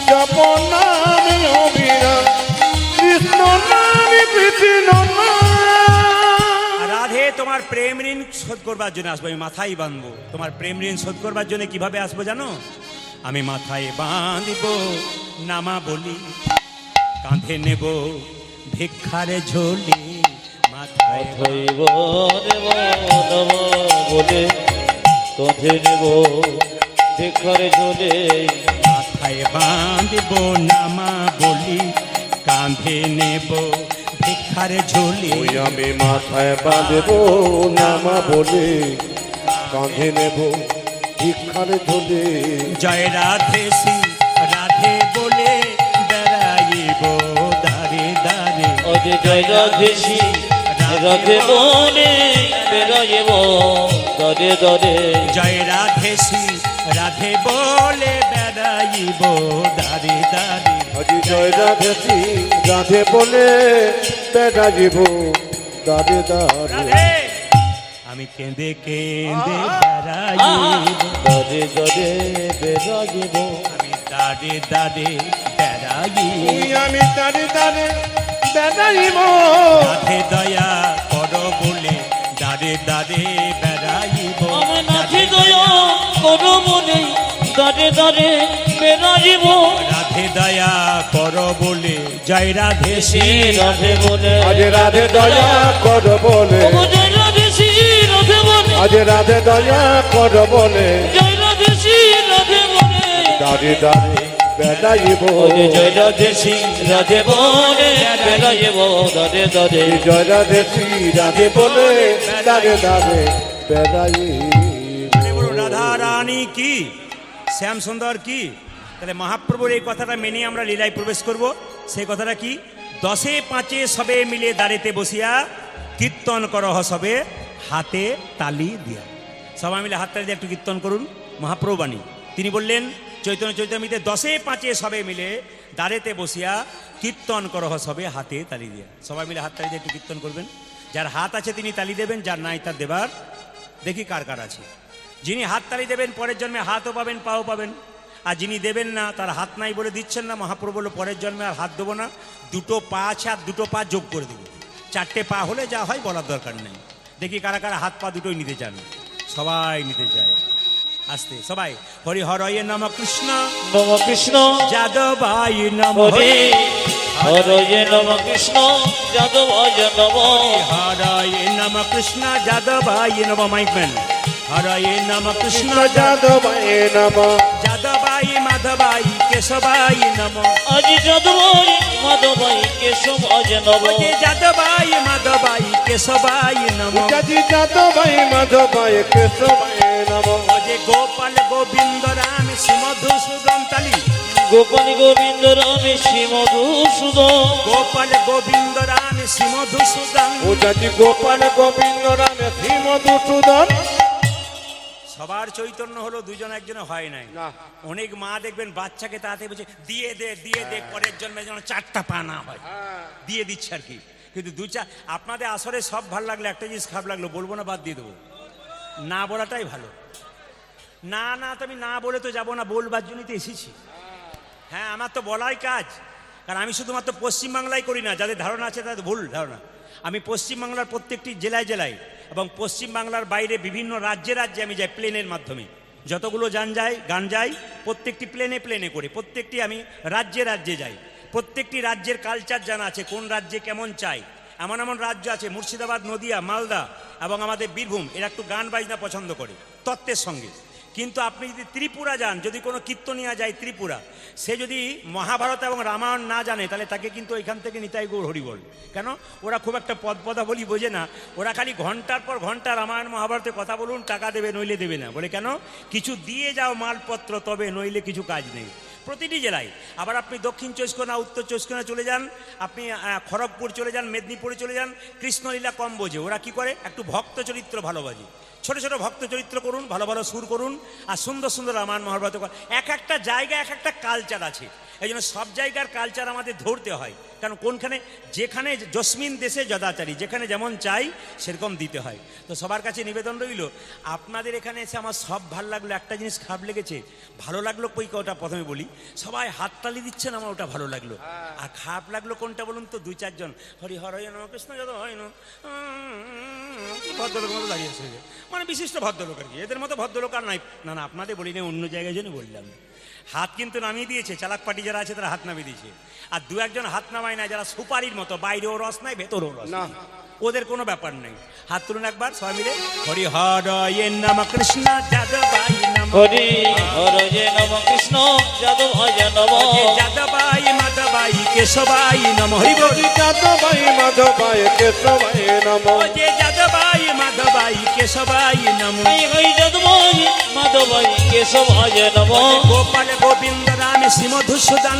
[SPEAKER 3] জপ নাম অবিরাম। কৃষ্ণ নাম কৃষ্ণ নাম।
[SPEAKER 1] রাধে তোমার প্রেম ঋণ শোধ করবার জন্য আসবো, আমি মাথায় বাঁধবো। তোমার প্রেম ঋণ শোধ করবার জন্য কিভাবে আসবো জানো? আমি মাথায় বাঁধব নামা বলি, কাঁধে নেব ভিক্ষারে ঝোলি, মাথা
[SPEAKER 2] অথৈব দেব নম বলে কাঁধে নেব ভিক্ষার ঝোলে
[SPEAKER 1] মাথায় বাঁধব নামা বলি, কাঁধে নেব ভিক্ষার ঝোলি।
[SPEAKER 3] ওই আমি মাথায় বাঁধব নামা বলে, কাঁধে নেব ভিক্ষার ঝোলে।
[SPEAKER 1] জয় রাধে শ্রী রাধে বলে বেড়াইব দারে দারে।
[SPEAKER 2] অজে জয় রাধে শ্রী রাধে বলে বেড়াইব দরে দরে।
[SPEAKER 1] জয় রাধে শ্রী রাধে বলে বেড়াইব দারে দারে।
[SPEAKER 3] আজি জয় রাধে শ্রী রাধে বলে বেড়াইব দারে দারে।
[SPEAKER 1] রাধে আমি কেঁদে কেঁদে বেড়াইব
[SPEAKER 2] দরে দরে বেড়াইব।
[SPEAKER 1] আমি দারে দারে বেড়াইব।
[SPEAKER 3] ওই আমি দারে দারে বেড়াইব।
[SPEAKER 1] রাধে দয়া কর বলে দারে দারে বেড়াইব।
[SPEAKER 2] আমার নাথি দয়া করো বলে দরে দরে বেড়াইব।
[SPEAKER 1] রাধে দয়া কর বলে জয় রাধে শ্রী
[SPEAKER 2] রাধে বলে
[SPEAKER 3] আজ রাধে দয়া কর বলে,
[SPEAKER 2] ও জয় রাধে শ্রী রাধে বলে
[SPEAKER 3] আজ রাধে দয়া কর বলে,
[SPEAKER 2] জয় রাধে শ্রী রাধে বলে।
[SPEAKER 3] দারে দারে বেড়াইব।
[SPEAKER 2] ওরে জয় রাধে শ্রী রাধে বলে বেড়াইব দরে দরে।
[SPEAKER 3] জয় রাধে শ্রী রাধে বলে দারে দারে বেড়াইব।
[SPEAKER 1] মানে বলুন রাধা রানী কি, শ্যাম সুন্দর কি। তাহলে মহাপ্রভুর এই কথাটা মেনে আমরা লীলায় প্রবেশ করব। সেই কথাটা কি? 10-5 সবে মিলে দাঁড়িতে বসিয়া কীর্তন করহ সবে হাতে তালি দিয়া। সবাই মিলে হাত তালি দিয়ে একটু কীর্তন করুন মহাপ্রভু বাণী। তিনি বললেন চৈতন্য চৈতন্যতে 10-5 সবে মিলে দাঁড়িতে বসিয়া কীর্তন করহ সবে হাতে তালি দিয়া। সবাই মিলে হাত তালি দিয়ে একটু কীর্তন করবেন। যার হাত আছে তিনি তালি দেবেন, যার নাই তার দেবার। দেখি কার কার আছে। যিনি হাত তালি দেবেন পরের জন্মে হাতও পাবেন পাও পাবেন, আর যিনি দেবেন না তার হাত নাই বলে দিচ্ছেন না। মহাপ্রভু বলল পরের জন্মে আর হাত দেবো না, 2 পা আছে আর 2 পা যোগ করে দেবো। 4টে পা হলে যা হয় বলার দরকার নেই। দেখি কারা কারা হাত পা দুটোই নিতে চান। সবাই নিতে চায়। আসতে সবাই হরি হরয়ে নম কৃষ্ণ
[SPEAKER 2] নম কৃষ্ণ
[SPEAKER 1] যাদবায় নম
[SPEAKER 2] হরে হরয়ে নম কৃষ্ণ যাদবায় নম।
[SPEAKER 1] হরয়ে নম কৃষ্ণ যাদবায় নম। মাইকম্যান হরয়ে নম কৃষ্ণ
[SPEAKER 3] কৃষ্ণ যাদবায় নমঃ।
[SPEAKER 1] যাদবাই মাধবাই কেশবাই নম।
[SPEAKER 2] আজি যাদবাই মাধবাই কেশবায় নম।
[SPEAKER 1] ওরে যাদবাই মাধবাই কেশবাই নম।
[SPEAKER 3] যাজি যাদবায় মাধবায় কেশবায় নমঃ।
[SPEAKER 1] ওরে গোপাল গোবিন্দ রাম শ্রীমধুসূদন তালি।
[SPEAKER 2] গোপাল গোবিন্দ রাম শ্রী মধুসূদন।
[SPEAKER 1] গোপাল গোবিন্দ রাম শ্রীমধুসূদন।
[SPEAKER 3] ও যাজি গোপাল গোবিন্দ রাম শ্রী মধুসূদন।
[SPEAKER 1] সবার চৈতন্য হলো, দুজন একজনে হয় নাই।
[SPEAKER 3] না।
[SPEAKER 1] অনেক মা দেখবেন বাচ্চাকে তাড়াতাড়ি বলছে দিয়ে দে পরের জন্মে যেন 4টা পা না হয়, দিয়ে দিচ্ছে আর কি। কিন্তু আপনাদের আসরে সব ভালো লাগলো, একটা জিনিস খারাপ লাগলো, বলবো না বাদ দিয়ে দেবো। না বলাটাই ভালো। না না তো আমি না বলে তো যাবো না, বলবার জন্যই তো এসেছি। হ্যাঁ আমার তো বলাই কাজ। কারণ আমি শুধুমাত্র পশ্চিমবাংলায় করি না, যাদের ধারণা আছে তাদের ভুল ধারণা। আমি পশ্চিমবাংলার প্রত্যেকটি জেলায় জেলায় এবং পশ্চিমবাংলার বাইরে বিভিন্ন রাজ্যে রাজ্যে আমি যাই প্লেনের মাধ্যমে। যতগুলো গান যায় প্রত্যেকটি প্লেনে করে, প্রত্যেকটি আমি রাজ্যে রাজ্যে যাই। প্রত্যেকটি রাজ্যের কালচার জানা আছে, কোন রাজ্যে কেমন চাই। এমন এমন রাজ্য আছে মুর্শিদাবাদ, নদিয়া, মালদা এবং আমাদের বীরভূম, এরা একটু গান বাজনা পছন্দ করে তত্ত্বের সঙ্গে। কিন্তু আপনি যদি ত্রিপুরা যান, যদি কোনো কীর্তনিয়া যায় ত্রিপুরা, সে যদি মহাভারত এবং রামায়ণ না জানে তাহলে তাকে কিন্তু ওইখান থেকে নিতাই গৌর হরিবল। কেন? ওরা খুব একটা পদপদাবলী বোঝে না। ওরা খালি ঘন্টার পর ঘন্টা রামায়ণ মহাভারতের কথা বলুন, টাকা দেবে নইলে দেবে না। বলে কেন? কিছু দিয়ে যাও মালপত্র, তবে নইলে কিছু কাজ নেই। প্রতিটি জেলায়। আবার আপনি দক্ষিণ 24 পরগনা, উত্তর 24 পরগনা চলে যান, আপনি খড়গপুর চলে যান, মেদিনীপুরে চলে যান, কৃষ্ণলীলা কম বোঝে। ওরা কি করে? একটু ভক্ত চরিত্র ভালোবাসে। ছোট ছোট ভক্ত চরিত্র করুন, ভালো ভালো সুর করুন, আর সুন্দর সুন্দর রামায়ণ মহাভারত করুন। এক একটা জায়গায় এক একটা কালচার আছে। এই জন্য সব জায়গার কালচার আমাদের ধরতে হয়। কারণ কোনখানে, যেখানে যস্মিন দেশে যদাচারী, যেখানে যেমন চাই সেরকম দিতে হয়। তো সবার কাছে নিবেদন রইল, আপনাদের এখানে এসে আমার সব ভালো লাগলো। একটা জিনিস খারাপ লেগেছে, ভালো লাগলো কই ওটা প্রথমে বলি। সবাই হাততালি দিচ্ছেন, আমার ওটা ভালো লাগলো। আর খারাপ লাগলো কোনটা বলুন তো? 2-4 জন হরি হরয় নম কৃষ্ণ যত হয় না, ভদ্রলোকের মতো দাঁড়িয়ে আছে, মানে বিশিষ্ট ভদ্রলোক আর কি। এদের মতো ভদ্রলোক আর নাই। না না, আপনাদের বলি না, অন্য জায়গায় জন্য বললাম। হাত কিন্তু নামিয়ে দিয়েছে, চালাক পার্টি যারা আছে তারা হাত নামিয়ে দিয়েছে। আর 2-1 জন হাত নামায় না, যারা সুপারির মতো, বাইরেও রস নাই ভেতরেও রস
[SPEAKER 3] না।
[SPEAKER 1] নাই। ওদের কোনো ব্যাপার নেই। হাত তুলুন একবার সবাই মিলে। হরি হরয়ে নম কৃষ্ণ যাদবাই নম,
[SPEAKER 2] হরি হরে নম কৃষ্ণ যাদবায় নম,
[SPEAKER 1] যাদবাই মাধবাই কেশবাই নম। হরি বল।
[SPEAKER 3] যাদবাই মাধবাই কেশবাই নম,
[SPEAKER 1] যে যাদবাই মাধবাই কেশবাই নম।
[SPEAKER 2] হরি হরি যাদবায় মাধবায় কেশবায় নম,
[SPEAKER 1] গোপাল গোবিন্দ রাম শ্রী মধুসূদন,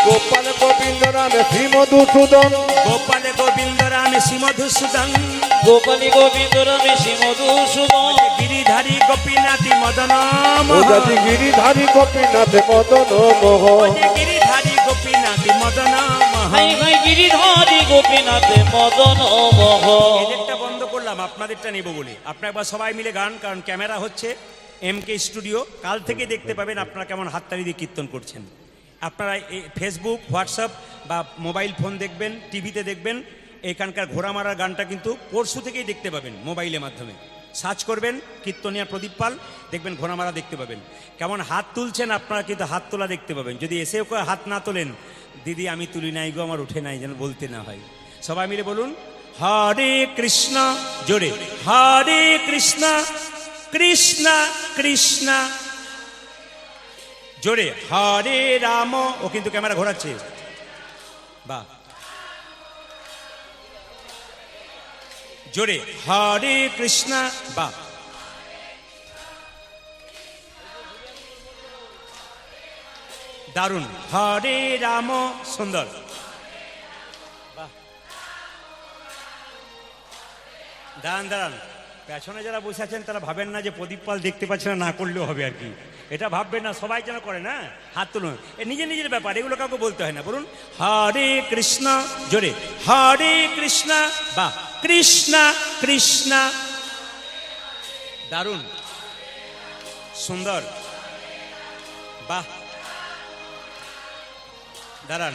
[SPEAKER 3] গোপাল গোবিন্দ রাম শ্রী মধুসূদন,
[SPEAKER 1] গোপাল গোবিন্দ রাম শ্রী মধুসূদন,
[SPEAKER 2] গোপালী গোবিন্দ রামে শ্রী মধুসূদন,
[SPEAKER 1] গিরিধারী গোপীনাথী মদন
[SPEAKER 3] ওজাতি গিরিধারী গোপীনাথ মদন মোহন,
[SPEAKER 1] গিরিধারী গোপীনাথী মদন
[SPEAKER 2] হাই হাই গিরিধারী গোপীনাথে মদন মোহন।
[SPEAKER 1] এদেরটা বন্ধ করলাম, আপনাদেরটা নেব বলে। আপনারা একবার সবাই মিলে গান, কারণ ক্যামেরা হচ্ছে MK স্টুডিও, কাল থেকে দেখতে পাবেন আপনারা কেমন হাততালি দিয়ে কীর্তন করছেন। আপনারা ফেসবুক, হোয়াটসঅ্যাপ বা মোবাইল ফোন দেখবেন, টিভিতে দেখবেন। এখানকার ঘোড়ামারার গানটা কিন্তু পরশু থেকেই দেখতে পাবেন মোবাইলের মাধ্যমে। সার্চ করবেন কীর্তনিয়া প্রদীপ পাল, দেখবেন ঘোড়ামারা দেখতে পাবেন। কেমন হাত তুলছেন আপনারা কিন্তু হাত তোলা দেখতে পাবেন। যদি এসেও কেউ হাত না তোলেন, দিদি আমি তুলি নাই গো, আমার উঠে নাই, যেন বলতে না হয়। সবাই মিলে বলুন হরে কৃষ্ণ, জোরে হরে কৃষ্ণ কৃষ্ণ কৃষ্ণ, জোরে হরে রাম। ও কিন্তু ক্যামেরা ঘোরাচ্ছে, বাহ। জোরে হরে কৃষ্ণ, বাহ। দারুণ, হরে রাম, সুন্দর, বাহ। দাঁড়ান দাঁড়ান, পেছনে যারা বসে আছেন তারা ভাবেন না যে প্রদীপ পাল দেখতে পাচ্ছে না, না করলেও হবে আর কি। এটা ভাববেন না, সবাই যেন করে না। হাত তুলুন, এ নিজের নিজের ব্যাপার, এগুলো কাউকে বলতে হয় না। বলুন হরে কৃষ্ণ, জোরে হরে কৃষ্ণ, বাহ। কৃষ্ণ কৃষ্ণ, দারুণ, সুন্দর, বাহ। দাঁড়ান,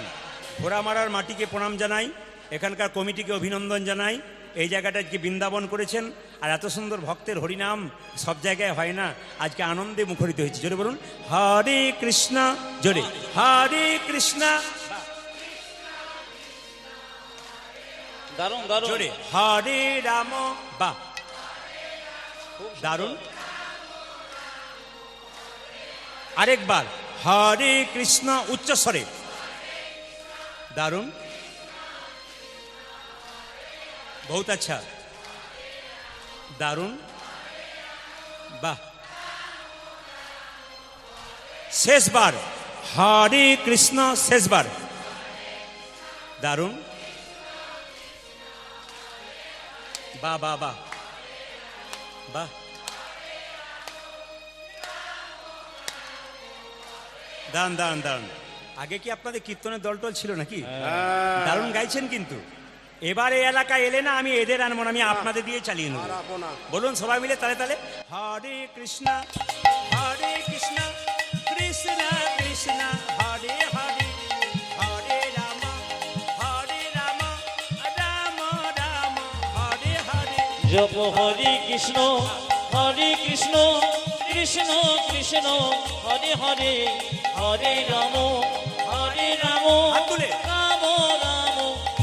[SPEAKER 1] ঘোড়ামারার মাটিকে প্রণাম জানাই, এখানকার কমিটিকে অভিনন্দন জানাই। এই জায়গাটা আজকে বৃন্দাবন করেছেন, আর এত সুন্দর ভক্তের হরিনাম সব জায়গায় হয় না, আজকে আনন্দে মুখরিত হয়েছে। জোরে বলুন হরে কৃষ্ণ, জোরে হরে কৃষ্ণ,
[SPEAKER 2] দারুণ দারুণ,
[SPEAKER 1] জোরে হরে রাম, বাহ। দারুণ, আরেকবার হরে কৃষ্ণ উচ্চস্বরে, দারুণ, বহুত আচ্ছা, দারুণ, বাহ। শেষবার হরে কৃষ্ণ, শেষবার, দারুণ, বাহ বাহ বাহ বাহ। দান দান দান, আগে কি আপনাদের কীর্তনের দলটল ছিল নাকি? দারুণ গাইছেন কিন্তু। এবার এই এলাকায় এলে না, আমি এদের আনবো না, আমি আপনাদের দিয়ে চালিয়ে নেব। বলুন সবাই মিলে তালে তালে হরে কৃষ্ণ, হরে কৃষ্ণ কৃষ্ণ কৃষ্ণ হরে হরে, হরে রাম হরে রাম রাম রাম হরে হরে।
[SPEAKER 2] জপ হরি কৃষ্ণ কৃষ্ণ কৃষ্ণ হরে হরে, হরে রাম
[SPEAKER 1] হাত তুলে।
[SPEAKER 2] রাম রাম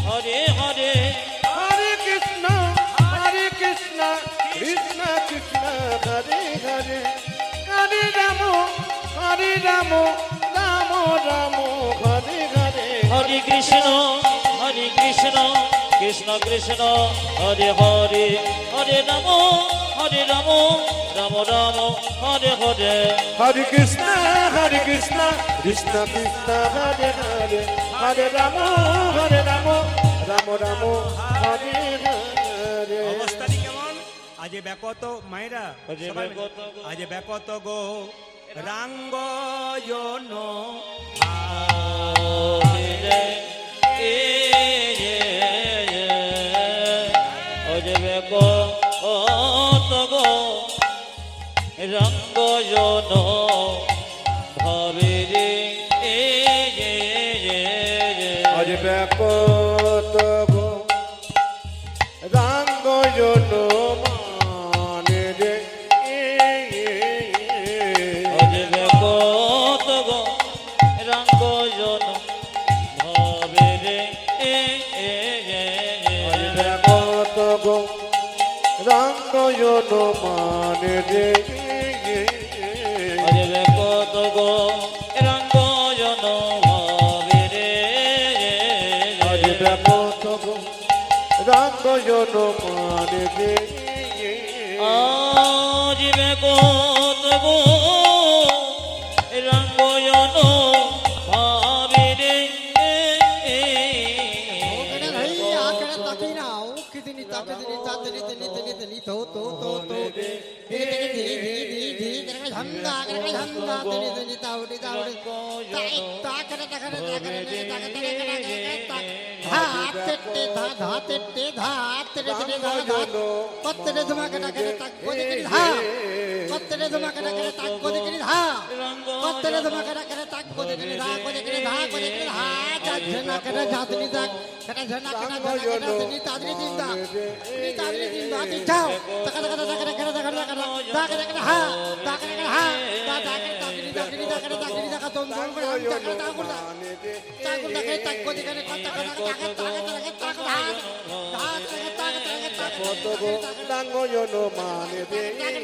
[SPEAKER 2] হরে হরে।
[SPEAKER 3] হরে কৃষ্ণ কৃষ্ণ কৃষ্ণ হরে হরে, হরে রাম রাম রাম হরে হরে।
[SPEAKER 2] হরে কৃষ্ণ কৃষ্ণ কৃষ্ণ হরে হরে, হরে রাম রাম রাম হরে হরে।
[SPEAKER 3] হরে কৃষ্ণ কৃষ্ণ কৃষ্ণ হরে হরে, হরে রাম রাম রাম হরে হরে।
[SPEAKER 1] অবস্থাটি কেমন? আজ ব্যাকত মায়েরা,
[SPEAKER 2] আজে
[SPEAKER 1] সবাই মিলে।
[SPEAKER 2] ব্যাকত গো।
[SPEAKER 1] আজ ব্যাকত গো রাঙ্গয়ন
[SPEAKER 2] রঙ্গজন ভাবে রে,
[SPEAKER 3] আজ ব্যাপত গো রাঙ্গয়ন মানে রে,
[SPEAKER 2] কত গো রঙ্গজন ভাবে রে,
[SPEAKER 3] আজ ব্যাপত জন মানে রে
[SPEAKER 2] আরে কত গো রঙ্গ জন ভাবে রে
[SPEAKER 3] আরে কত গো রঙ্গ জন মানে রে
[SPEAKER 2] আজ কত গো রঙ্গ জন ভাবে রে
[SPEAKER 3] কত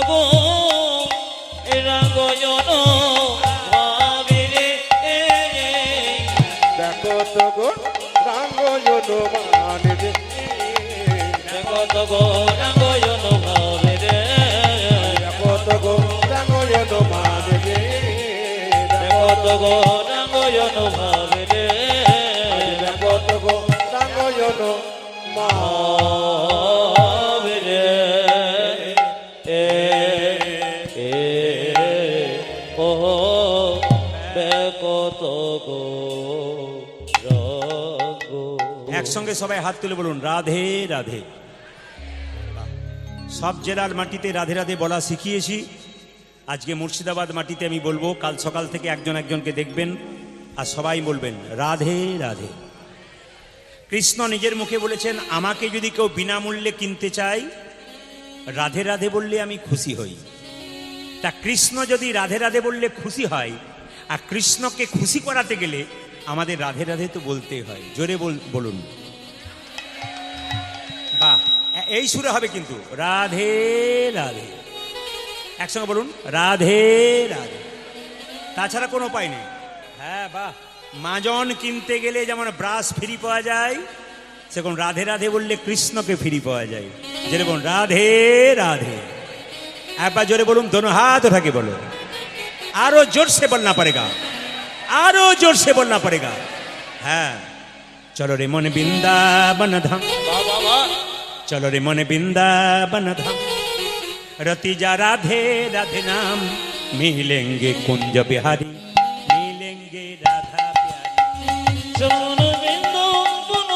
[SPEAKER 3] গো রঙ্গ জন মানে রে দেখো তো গো রঙ্গ জন মানে রে
[SPEAKER 2] কত গো রঙ্গ জন ভাবে রে
[SPEAKER 3] কত গো রঙ্গ জন মানে রে
[SPEAKER 2] কত গো রঙ্গ জন ভাবে রে
[SPEAKER 3] কত গো রঙ্গ জন
[SPEAKER 2] ভাবে রে ও কত গো রঙ্গ
[SPEAKER 1] একসঙ্গে সবাই হাত তুলে বলুন রাধে রাধে। সব জেলার মাটিতে রাধে রাধে বলা শিখিয়েছি, আজকে মুর্শিদাবাদ মাটিতে আমি বলবো। কাল সকাল থেকে একজন একজনকে দেখবেন আর সবাই বলবেন রাধে রাধে। কৃষ্ণ নিজের মুখে বলেছেন, আমাকে যদি কেউ বিনামূল্যে কিনতে চায় রাধে রাধে বললে আমি খুশি হই। তা কৃষ্ণ যদি রাধে রাধে বললে খুশি হয়, আর কৃষ্ণকে খুশি করাতে গেলে আমাদের রাধে রাধে তো বলতে হয়। জোরে বলুন বাহ। এই সুরে হবে কিন্তু রাধে রাধে, একসঙ্গে বলুন রাধে রাধে, তাছাড়া কোনো উপায় নেই। হ্যাঁ বাহ। মাজন কিনতে গেলে যেমন ব্রাশ ফ্রি পাওয়া যায়, সেরকম রাধে রাধে বললে কৃষ্ণকে ফ্রি পাওয়া যায়। যেরকম রাধে রাধে, একবার জোরে বলুন, দোনো হাত উঠাকে বলো, আরো জোর से बोलना पड़ेगा, आरो जोर से बोलना पड़ेगा। हाँ चलो रे मन बिंदावन धाम, चलो रे मन बिंदावन धाम, रति जा राधे राधे नाम, मिलेंगे कुंज बिहारी, मिलेंगे राधा प्यारी।
[SPEAKER 2] চরণ বৃন্দাবন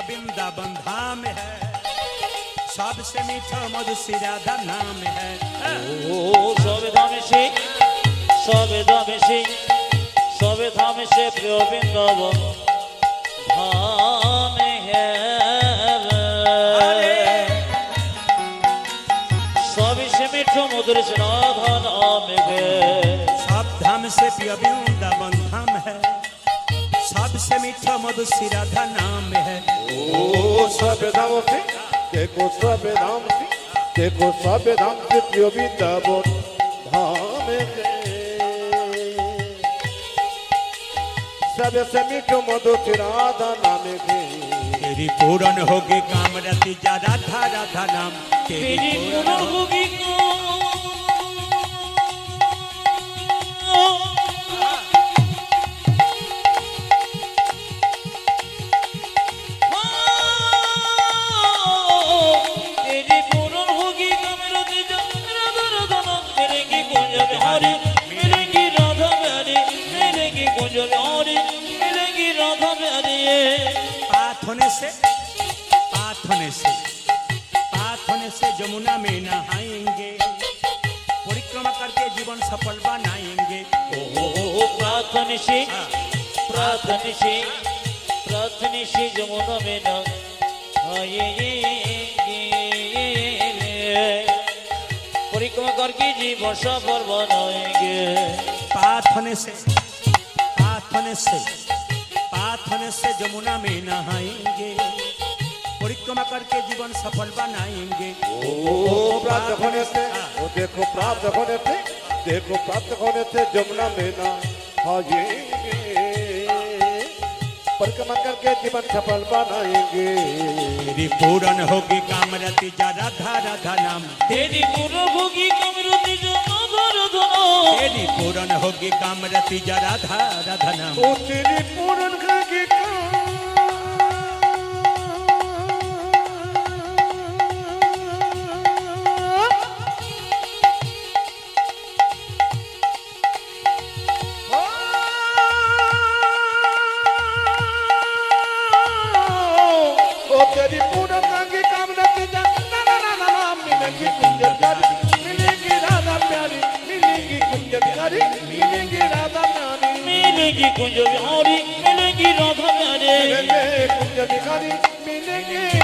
[SPEAKER 1] वृंदावन धाम है, सबसे मीठा मधु श्री राधा नाम है।
[SPEAKER 2] ও সবে ধামে সে সবে ধামে সে সবে ধামে সে প্রিয় বৃন্দাবন ধাম হে সবে সে মিঠো মধুর সে রাধা নাম হে
[SPEAKER 1] सब धाम से प्रिय वृंदावन धाम है। सबसे मीठा मधुसी राधा नाम है।
[SPEAKER 3] ओ सब धाम से देखो सब धाम से देखो सब धाम से प्रिय वृंदावन धाम से सबसे मीठो मधुसी राधा नाम है।
[SPEAKER 1] तेरी पूरन होगी काम रति जा राधा राधा नाम
[SPEAKER 2] तेरी पूर्ण होगी तेरी पूर्ण होगी कमरती जा राधा राधा नाम मिलेंगी कुंज बिहारी मिलेंगी राधा प्यारी मिलेंगी कुंज बिहारी मिलेंगी राधा प्यारी
[SPEAKER 1] पाथ होने से जमुना में नहाएंगे, परिक्रमा करके जीवन सफल बनाएंगे।
[SPEAKER 2] प्रार्थनिशी जमुना में परिक्रमा करके जीवन सफल बनाएंगे।
[SPEAKER 1] पाथ होने से जमुना में नहाएंगे, परिक्रमा करके जीवन सफल बनाएंगे।
[SPEAKER 3] ओ प्राप्त होने से ओ देखो प्राप्त होने से जमुना में नहाएंगे, परिक्रमा करके जीवन सफल बनाएंगे।
[SPEAKER 1] तेरी पूरन होगी कामरति जा राधा राधा नाम,
[SPEAKER 2] तेरी पूर्ण होगी कमरती जो राधा राधा नाम,
[SPEAKER 1] तेरी पूरन होगी कामरति जा राधा राधा नाम।
[SPEAKER 3] ओ तेरी पूरन होगी तेरी पूरन होगी कामरति जा ना ना ना ना मिलेंगी कुंज प्यारी मिलेंगी राधा प्यारी मिलेंगी कुंज प्यारी मिलेंगी राधा प्यारी
[SPEAKER 2] मिलेंगी कुंज बिहारी मिलेंगी राधा प्यारी
[SPEAKER 3] मिलेंगे कुंज बिहारी मिलेंगे